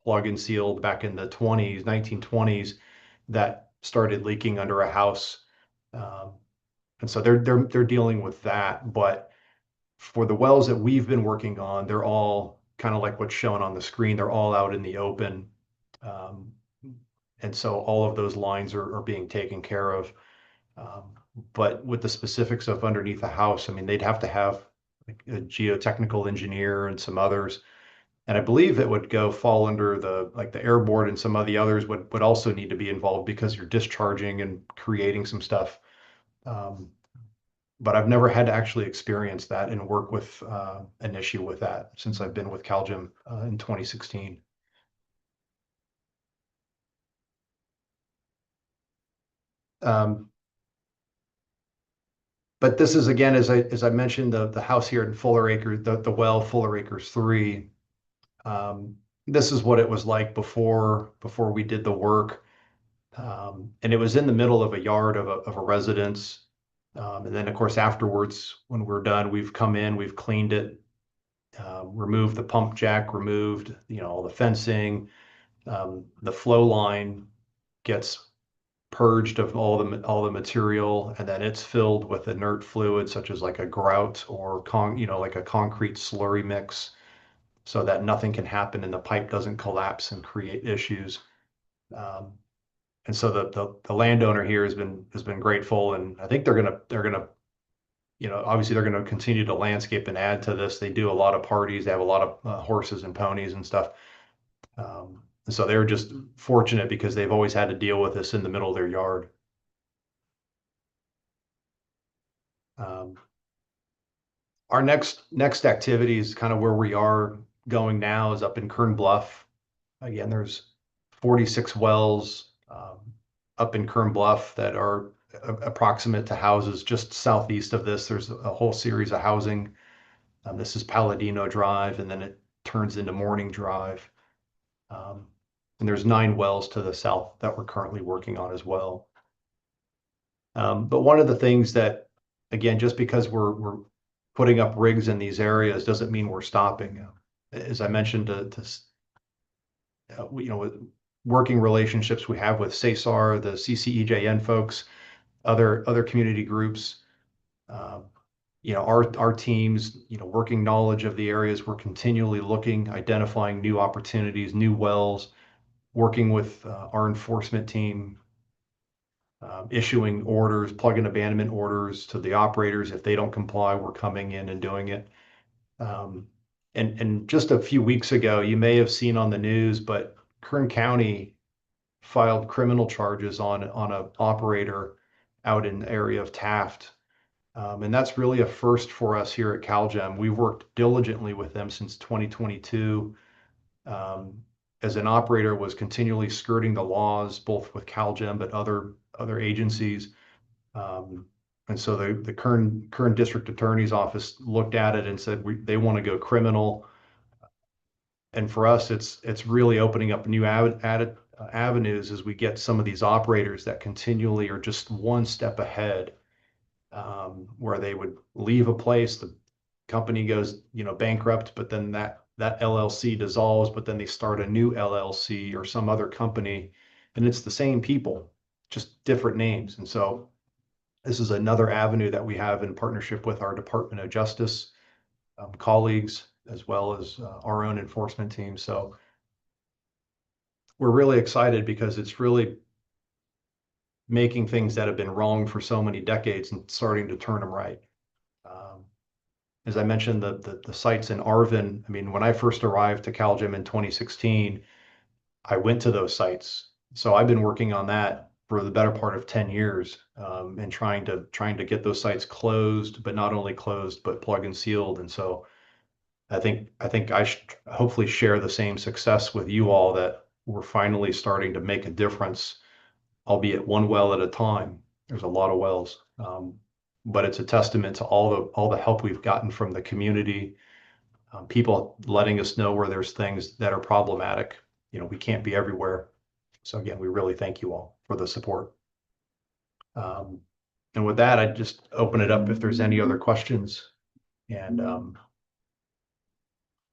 Speaker 17: plug and sealed back in the 1920s, that started leaking under a house. Um, and so they're dealing with that. But for the wells that we've been working on, they're all kind of like what's shown on the screen. They're all out in the open. Um, and so all of those lines are being taken care of. Um, but with the specifics of underneath the house, I mean, they'd have to have like a geotechnical engineer and some others. And I believe it would fall under the air board, and some of the others would also need to be involved because you're discharging and creating some stuff. Um, but I've never had to actually experience that and work with an issue with that since I've been with CalGEM in 2016. But this is again, as I mentioned, the house here in Fuller Acres, the well Fuller Acres 3. This is what it was like before we did the work. And it was in the middle of a yard of a residence. And then, of course, afterwards, when we're done, we've come in, we've cleaned it, removed the pump jack, removed, all the fencing. The flow line gets purged of all the material, and then it's filled with inert fluid such as like a grout or like a concrete slurry mix, so that nothing can happen and the pipe doesn't collapse and create issues. Um, and so the landowner here has been grateful, and I think they're gonna obviously they're gonna continue to landscape and add to this. They do a lot of parties. They have a lot of horses and ponies and stuff. And so they're just fortunate because they've always had to deal with this in the middle of their yard. Um, our next activity is kind of where we are going now, is up in Kern Bluff. Again, there's 46 wells up in Kern Bluff that are approximate to houses just southeast of this. There's a whole series of housing. This is Palladino Drive, and then it turns into Morning Drive. And there's 9 wells to the south that we're currently working on as well. But one of the things that, again, just because we're putting up rigs in these areas doesn't mean we're stopping. As I mentioned, working relationships we have with CSAR, the CCEJN folks, other community groups, our teams, working knowledge of the areas. We're continually looking, identifying new opportunities, new wells, working with our enforcement team, issuing orders, plug and abandonment orders to the operators. If they don't comply, we're coming in and doing it. And just a few weeks ago, you may have seen on the news, but Kern County filed criminal charges on an operator out in the area of Taft. And that's really a first for us here at CalGEM. We've worked diligently with them since 2022. As an operator, was continually skirting the laws, both with CalGEM but other agencies. And so the Kern District Attorney's Office looked at it and said they want to go criminal. And for us, it's really opening up new avenues as we get some of these operators that continually are just one step ahead, where they would leave a place, the company goes, bankrupt, but then that LLC dissolves, but then they start a new LLC or some other company, and it's the same people, just different names. And so this is another avenue that we have in partnership with our Department of Justice colleagues, as well as our own enforcement team. So we're really excited because it's really making things that have been wrong for so many decades and starting to turn them right. As I mentioned, the sites in Arvin, I mean, when I first arrived to CalGEM in 2016, I went to those sites. So I've been working on that for the better part of 10 years, and trying to get those sites closed, but not only closed, but plug and sealed. And so I think I should hopefully share the same success with you all, that we're finally starting to make a difference, albeit one well at a time. There's a lot of wells, but it's a testament to all the help we've gotten from the community, people letting us know where there's things that are problematic. We can't be everywhere. So again, we really thank you all for the support. And with that, I just open it up if there's any other questions. And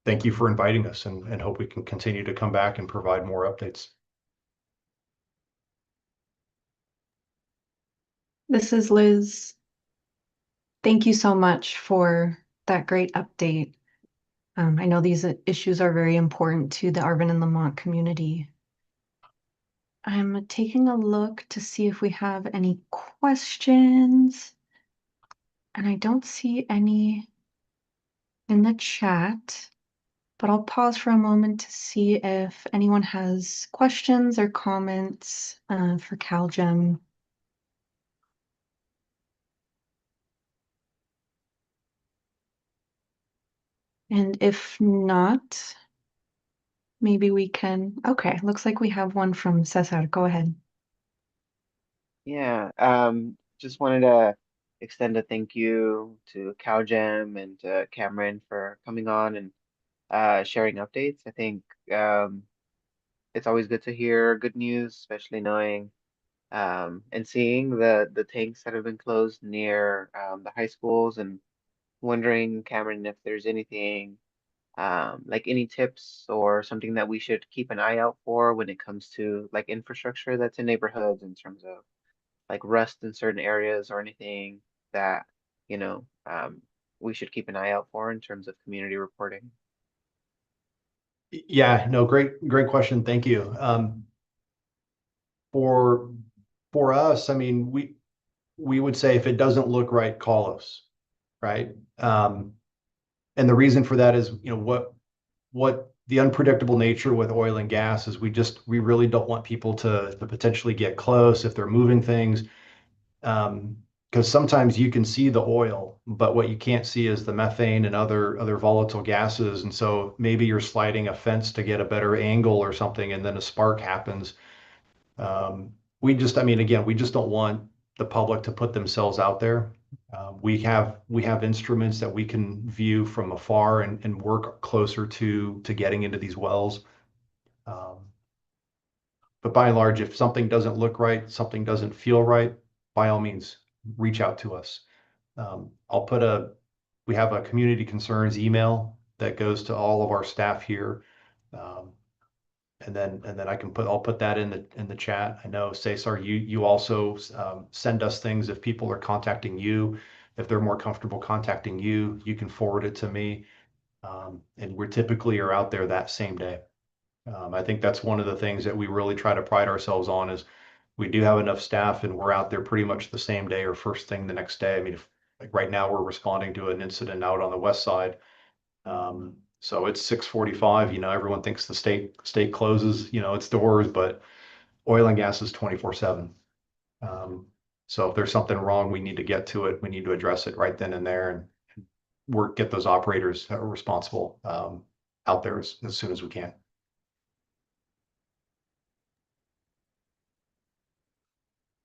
Speaker 17: thank you for inviting us, and hope we can continue to come back and provide more updates.
Speaker 3: This is Liz. Thank you so much for that great update. I know these issues are very important to the Arvin and Lamont community. I'm taking a look to see if we have any questions, and I don't see any in the chat, but I'll pause for a moment to see if anyone has questions or comments for CalGEM. And if not, maybe we can, okay, looks like we have one from Cesar. Go ahead.
Speaker 7: Yeah, just wanted to extend a thank you to CalGEM and to Cameron for coming on and sharing updates. I think it's always good to hear good news, especially knowing and seeing the tanks that have been closed near the high schools, and wondering, Cameron, if there's anything like any tips or something that we should keep an eye out for when it comes to like infrastructure that's in neighborhoods, in terms of like rust in certain areas, or anything that, you know, we should keep an eye out for in terms of community reporting.
Speaker 17: Yeah, no, great question. Thank you. For us, I mean, we would say if it doesn't look right, call us, right? And the reason for that is, what the unpredictable nature with oil and gas is, we really don't want people to potentially get close if they're moving things. Because sometimes you can see the oil, but what you can't see is the methane and other volatile gases. And so maybe you're sliding a fence to get a better angle or something, and then a spark happens. I mean, again, we just don't want the public to put themselves out there. We have instruments that we can view from afar and work closer to getting into these wells. But by and large, if something doesn't look right, something doesn't feel right, by all means, reach out to us. We have a community concerns email that goes to all of our staff here. And then I'll put that in the chat. I know, Cesar, you also send us things if people are contacting you. If they're more comfortable contacting you, you can forward it to me. And we typically are out there that same day. I think that's one of the things that we really try to pride ourselves on, is we do have enough staff, and we're out there pretty much the same day or first thing the next day. I mean, like right now we're responding to an incident out on the west side. So it's 6:45, everyone thinks the state closes, its doors, but oil and gas is 24/7. So if there's something wrong, we need to get to it. We need to address it right then and there, and get those operators that are responsible out there as soon as we can.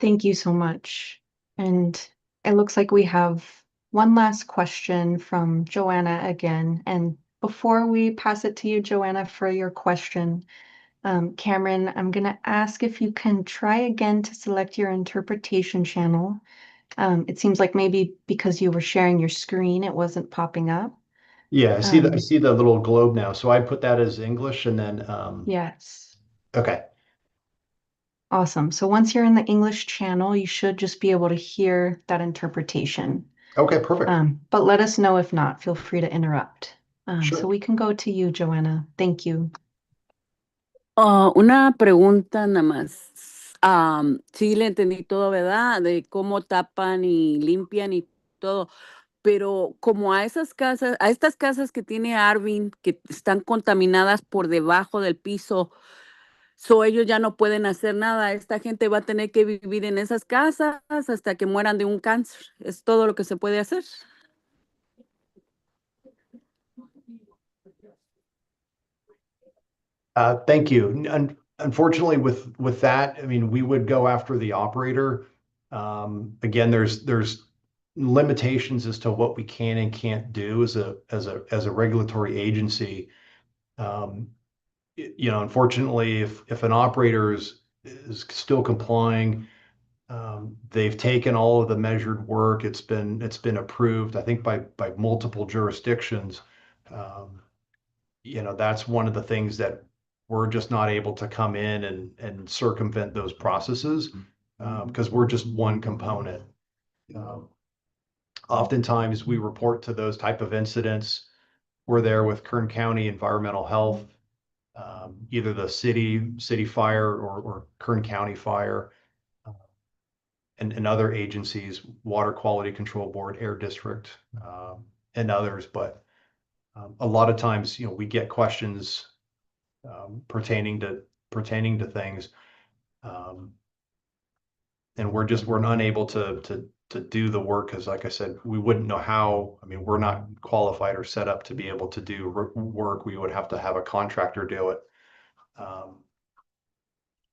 Speaker 3: Thank you so much. And it looks like we have one last question from Joanna again. And before we pass it to you, Joanna, for your question, Cameron, I'm going to ask if you can try again to select your interpretation channel. It seems like maybe because you were sharing your screen, it wasn't popping up.
Speaker 17: Yeah, I see the little globe now. So I put that as English and then
Speaker 3: Yes.
Speaker 17: okay.
Speaker 3: Awesome. So once you're in the English channel, you should just be able to hear that interpretation.
Speaker 17: Okay, perfect.
Speaker 3: But let us know if not. Feel free to interrupt.
Speaker 17: Sure.
Speaker 3: So we can go to you, Joanna. Thank you.
Speaker 5: Una pregunta nada más. Sí, le entendí todo, ¿verdad? De cómo tapan y limpian y todo. Pero como a esas casas, a estas casas que tiene Arvin, que están contaminadas por debajo del piso, ellos ya no pueden hacer nada. Esta gente va a tener que vivir en esas casas hasta que mueran de un cáncer. Es todo lo que se puede hacer.
Speaker 17: Thank you. Unfortunately, with that, I mean, we would go after the operator. Again, there's limitations as to what we can and can't do as a regulatory agency. You know, unfortunately, if an operator is still complying, they've taken all of the measured work. It's been approved, I think, by multiple jurisdictions. You know, that's one of the things that we're just not able to come in and circumvent those processes because we're just one component. Oftentimes we report to those type of incidents. We're there with Kern County Environmental Health, either the city fire or Kern County Fire, and other agencies, Water Quality Control Board, Air District, and others. But a lot of times, you know, we get questions pertaining to things, and we're unable to do the work because, like I said, we wouldn't know how. I mean, we're not qualified or set up to be able to do work. We would have to have a contractor do it.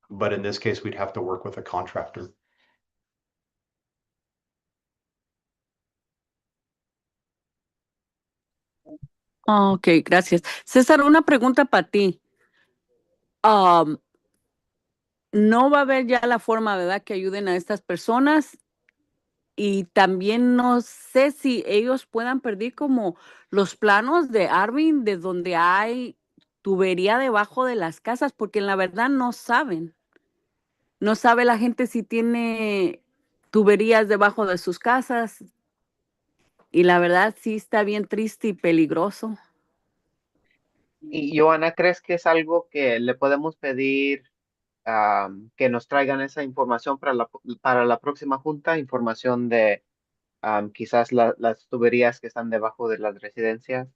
Speaker 17: But in this case, we'd have to work with a contractor.
Speaker 5: Ok, gracias. César, una pregunta para ti. No va a haber ya la forma, ¿verdad?, que ayuden a estas personas. Y también no sé si ellos puedan pedir como los planos de Arvin, de donde hay tubería debajo de las casas, porque en la verdad no saben. No sabe la gente si tiene tuberías debajo de sus casas. Y la verdad sí está bien triste y peligroso.
Speaker 7: Y Joana, ¿crees que es algo que le podemos pedir que nos traigan esa información para la próxima junta? Información de quizás las tuberías que están debajo de las residencias.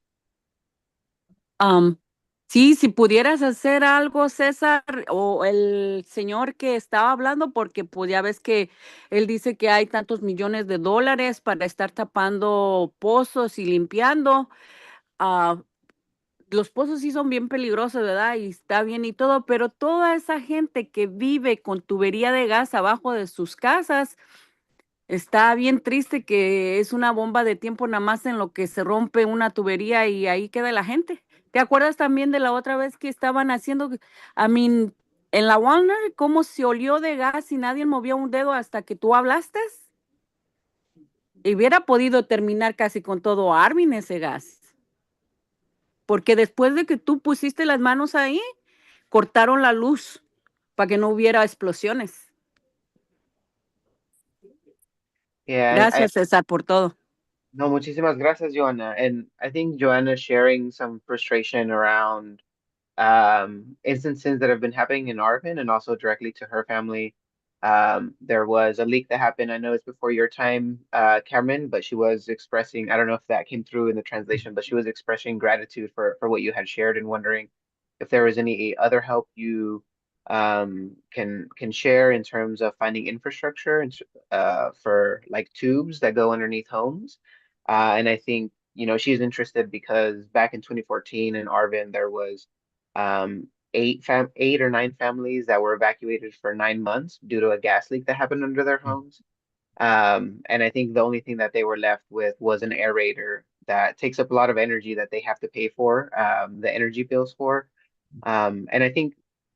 Speaker 5: Sí, si pudieras hacer algo, César, o el señor que estaba hablando, porque pues ya ves que él dice que hay tantos millones de dólares para estar tapando pozos y limpiando. Ah, los pozos sí son bien peligrosos, ¿verdad? Y está bien y todo, pero toda esa gente que vive con tubería de gas abajo de sus casas, está bien triste que es una bomba de tiempo nada más en lo que se rompe una tubería y ahí queda la gente. ¿Te acuerdas también de la otra vez que estaban haciendo, en la Walmart, cómo se olió de gas y nadie movió un dedo hasta que tú hablaste? Y hubiera podido terminar casi con todo Arvin ese gas. Porque después de que tú pusiste las manos ahí, cortaron la luz para que no hubiera explosiones.
Speaker 7: Yeah,
Speaker 5: Gracias, César, por todo.
Speaker 7: no, muchísimas gracias, Joanna. And I think Joanna's sharing some frustration around instances that have been happening in Arvin and also directly to her family. There was a leak that happened. I know it's before your time, Cameron, but she was expressing, I don't know if that came through in the translation, but she was expressing gratitude for what you had shared and wondering if there was any other help you can share in terms of finding infrastructure and for like tubes that go underneath homes. And I think, you know, she's interested because back in 2014 in Arvin, there was eight or nine families that were evacuated for 9 months due to a gas leak that happened under their homes. And I think the only thing that they were left with was an aerator that takes up a lot of energy that they have to pay for, the energy bills for. And I think,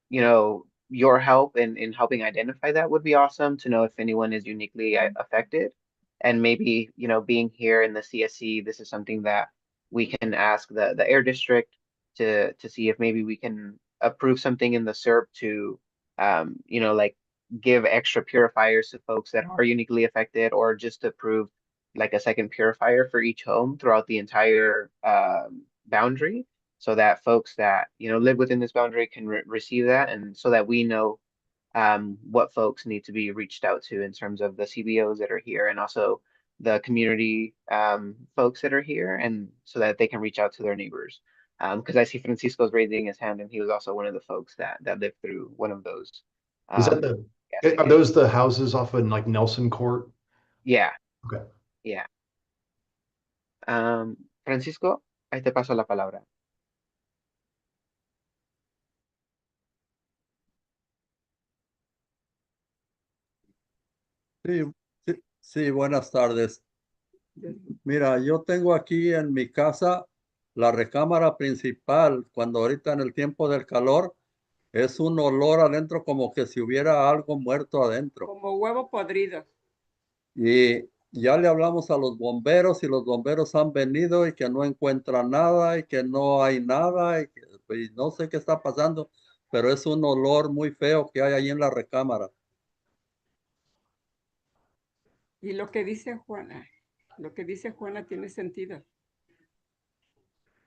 Speaker 7: you know, your help in helping identify that would be awesome to know if anyone is uniquely affected. And maybe, you know, being here in the CSC, this is something that we can ask the air district to see if maybe we can approve something in the SERP to, you know, like give extra purifiers to folks that are uniquely affected, or just approve like a second purifier for each home throughout the entire boundary, so that folks that, you know, live within this boundary can receive that, and so that we know what folks need to be reached out to in terms of the CBOs that are here, and also the community folks that are here, and so that they can reach out to their neighbors. Because I see Francisco's raising his hand, and he was also one of the folks that lived through one of those.
Speaker 17: Is that are those the houses off in like Nelson Court?
Speaker 7: Yeah.
Speaker 17: Okay.
Speaker 7: Yeah. Francisco, ahí te paso la palabra.
Speaker 10: Sí, sí, buenas tardes. Mira, yo tengo aquí en mi casa la recámara principal. Cuando ahorita en el tiempo del calor es un olor adentro como que si hubiera algo muerto adentro.
Speaker 5: Como huevo podrido.
Speaker 10: Y ya le hablamos a los bomberos y los bomberos han venido y que no encuentran nada y que no hay nada y no sé qué está pasando, pero es un olor muy feo que hay ahí en la recámara.
Speaker 18: Y lo que dice Juana tiene sentido.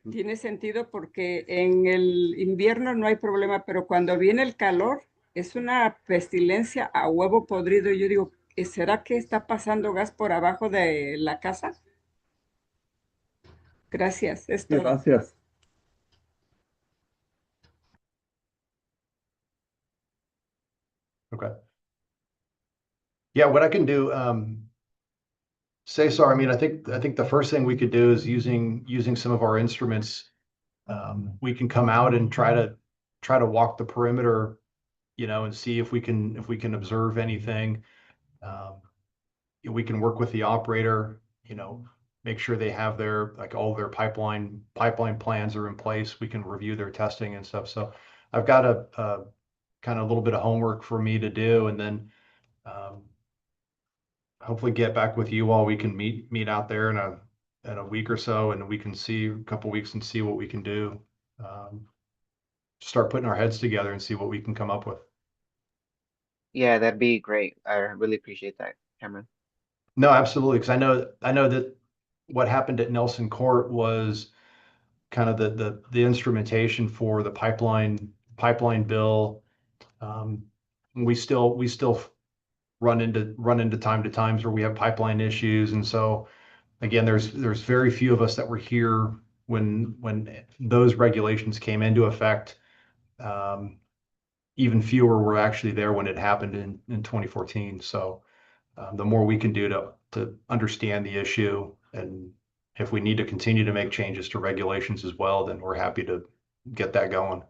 Speaker 18: Tiene sentido porque en el invierno no hay problema, pero cuando viene el calor es una pestilencia a huevo podrido. Yo digo, ¿será que está pasando gas por abajo de la casa? Gracias, es todo.
Speaker 10: Gracias.
Speaker 17: Okay. Yeah, what I can do, Cesar, I mean, I think the first thing we could do is using some of our instruments. We can come out and try to walk the perimeter, you know, and see if we can observe anything. We can work with the operator, you know, make sure they have their, like, all their pipeline plans are in place. We can review their testing and stuff. So I've got a kind of a little bit of homework for me to do, and then hopefully get back with you all. We can meet out there in a week or so, and we can see a couple weeks and see what we can do. Start putting our heads together and see what we can come up with.
Speaker 7: Yeah, that'd be great. I really appreciate that, Cameron.
Speaker 17: No, absolutely. Because I know that what happened at Nelson Court was kind of the instrumentation for the pipeline bill. We still run into times where we have pipeline issues, and so again, there's very few of us that were here when those regulations came into effect. Even fewer were actually there when it happened in 2014. So the more we can do to understand the issue, and if we need to continue to make changes to regulations as well, then we're happy to get that going.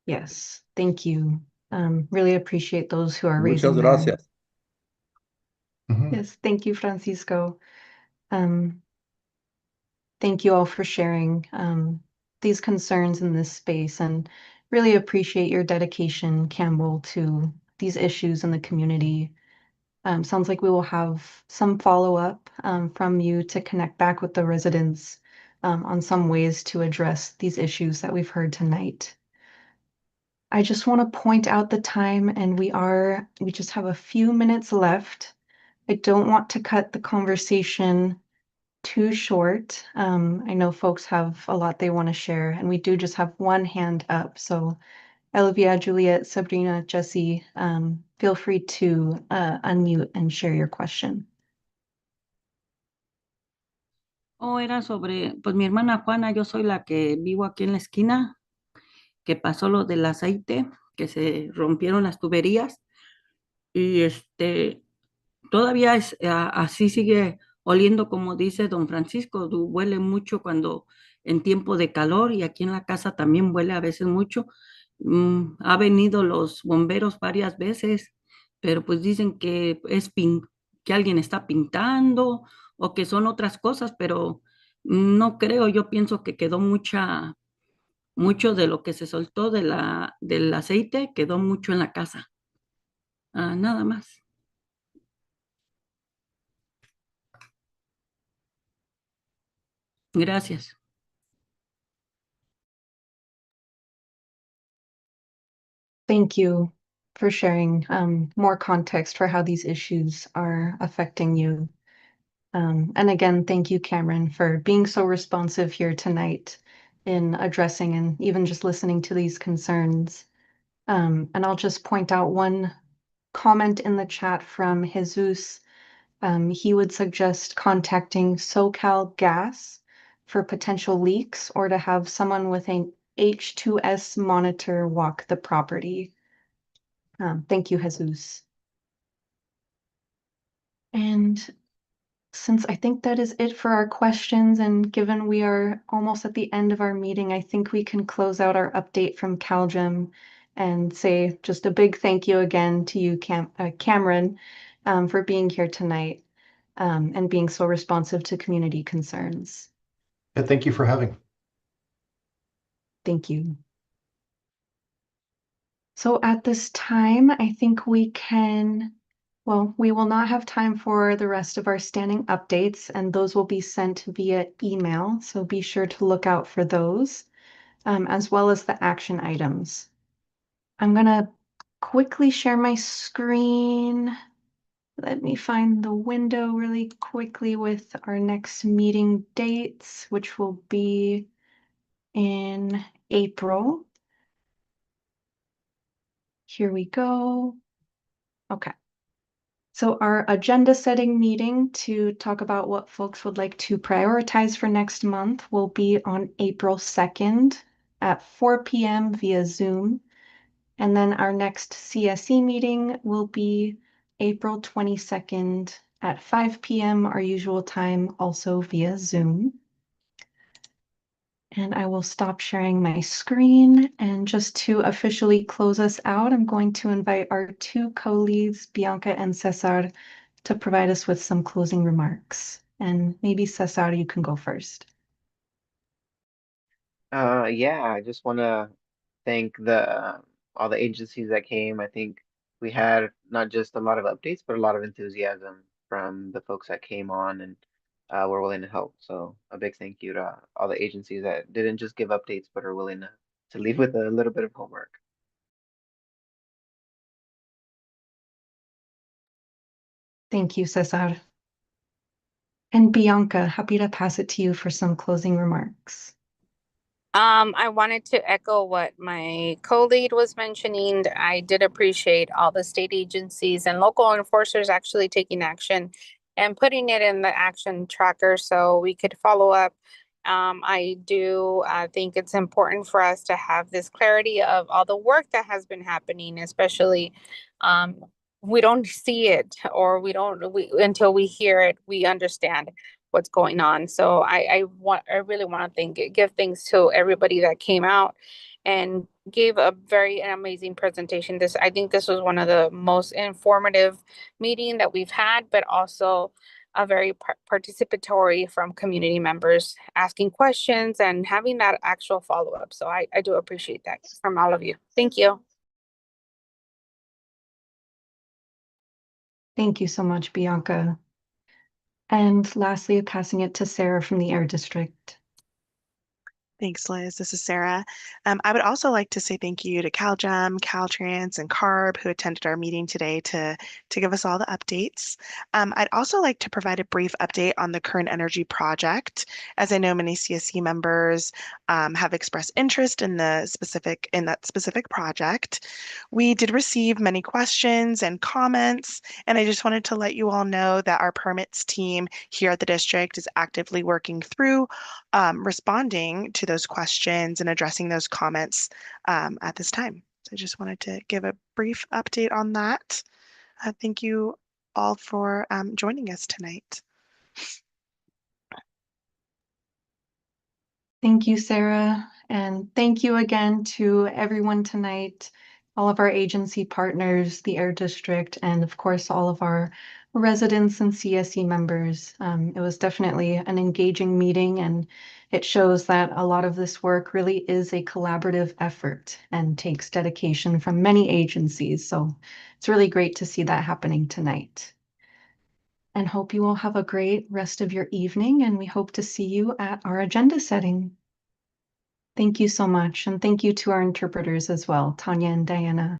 Speaker 3: Yes, thank you. Really appreciate those who are
Speaker 10: Muchas
Speaker 3: raising their hand.
Speaker 10: gracias.
Speaker 3: Yes, thank you, Francisco. Thank you all for sharing these concerns in this space, and really appreciate your dedication, Campbell, to these issues in the community. Sounds like we will have some follow-up from you to connect back with the residents on some ways to address these issues that we've heard tonight. I just want to point out the time, and we just have a few minutes left. I don't want to cut the conversation too short. I know folks have a lot they want to share, and we do just have one hand up. So Elvia, Juliet, Sabrina, Jesse, feel free to unmute and share your question.
Speaker 19: Era sobre, pues mi hermana Juana, yo soy la que vivo aquí en la esquina, que pasó lo del aceite, que se rompieron las tuberías y todavía así sigue oliendo, como dice don Francisco, huele mucho cuando en tiempo de calor, y aquí en la casa también huele a veces mucho. Ha venido los bomberos varias veces, pero pues dicen que es que alguien está pintando o que son otras cosas, pero no creo, yo pienso que quedó mucho de lo que se soltó del aceite, quedó mucho en la casa. Nada más. Gracias.
Speaker 3: Thank you for sharing more context for how these issues are affecting you. And again, thank you, Cameron, for being so responsive here tonight in addressing and even just listening to these concerns. And I'll just point out one comment in the chat from Jesus. He would suggest contacting SoCal Gas for potential leaks or to have someone with an H2S monitor walk the property. Thank you, Jesus. And since I think that is it for our questions, and given we are almost at the end of our meeting, I think we can close out our update from CalGEM and say just a big thank you again to you, Cameron, for being here tonight and being so responsive to community concerns.
Speaker 17: And thank you for having.
Speaker 3: Thank you. So at this time, I think we can, well, we will not have time for the rest of our standing updates, and those will be sent via email. So be sure to look out for those, as well as the action items. I'm going to quickly share my screen. Let me find the window really quickly with our next meeting dates, which will be in April. Here we go. Okay. So our agenda setting meeting to talk about what folks would like to prioritize for next month will be on April 2nd at 4 p.m. via Zoom. And then our next CSC meeting will be April 22nd at 5 p.m. our usual time, also via Zoom. And I will stop sharing my screen. And just to officially close us out, I'm going to invite our two co-leads, Bianca and Cesar, to provide us with some closing remarks. And maybe Cesar, you can go first.
Speaker 7: Yeah, I just want to thank the all the agencies that came. I think we had not just a lot of updates, but a lot of enthusiasm from the folks that came on and were willing to help. So a big thank you to all the agencies that didn't just give updates, but are willing to leave with a little bit of homework.
Speaker 3: Thank you, Cesar. And Bianca, happy to pass it to you for some closing remarks.
Speaker 6: I wanted to echo what my co-lead was mentioning. I did appreciate all the state agencies and local enforcers actually taking action and putting it in the action tracker so we could follow up. I do think it's important for us to have this clarity of all the work that has been happening, especially we don't see it or until we hear it, we understand what's going on. So I really want to give thanks to everybody that came out and gave a very amazing presentation. I think this was one of the most informative meeting that we've had, but also a very participatory from community members asking questions and having that actual follow-up. So I do appreciate that from all of you. Thank you.
Speaker 3: Thank you so much, Bianca. And lastly, passing it to Sarah from the Air District.
Speaker 8: Thanks, Liz. This is Sarah. I would also like to say thank you to CalGEM, Caltrans, and CARB who attended our meeting today to give us all the updates. I'd also like to provide a brief update on the current energy project, as I know many CSC members have expressed interest in that specific project. We did receive many questions and comments, and I just wanted to let you all know that our permits team here at the district is actively working through responding to those questions and addressing those comments at this time. So I just wanted to give a brief update on that. Thank you all for joining us tonight.
Speaker 3: Thank you, Sarah. And thank you again to everyone tonight, all of our agency partners, the Air District, and of course, all of our residents and CSC members. It was definitely an engaging meeting, and it shows that a lot of this work really is a collaborative effort and takes dedication from many agencies. So it's really great to see that happening tonight. And hope you all have a great rest of your evening, and we hope to see you at our agenda setting. Thank you so much, and thank you to our interpreters as well, Tanya and Diana.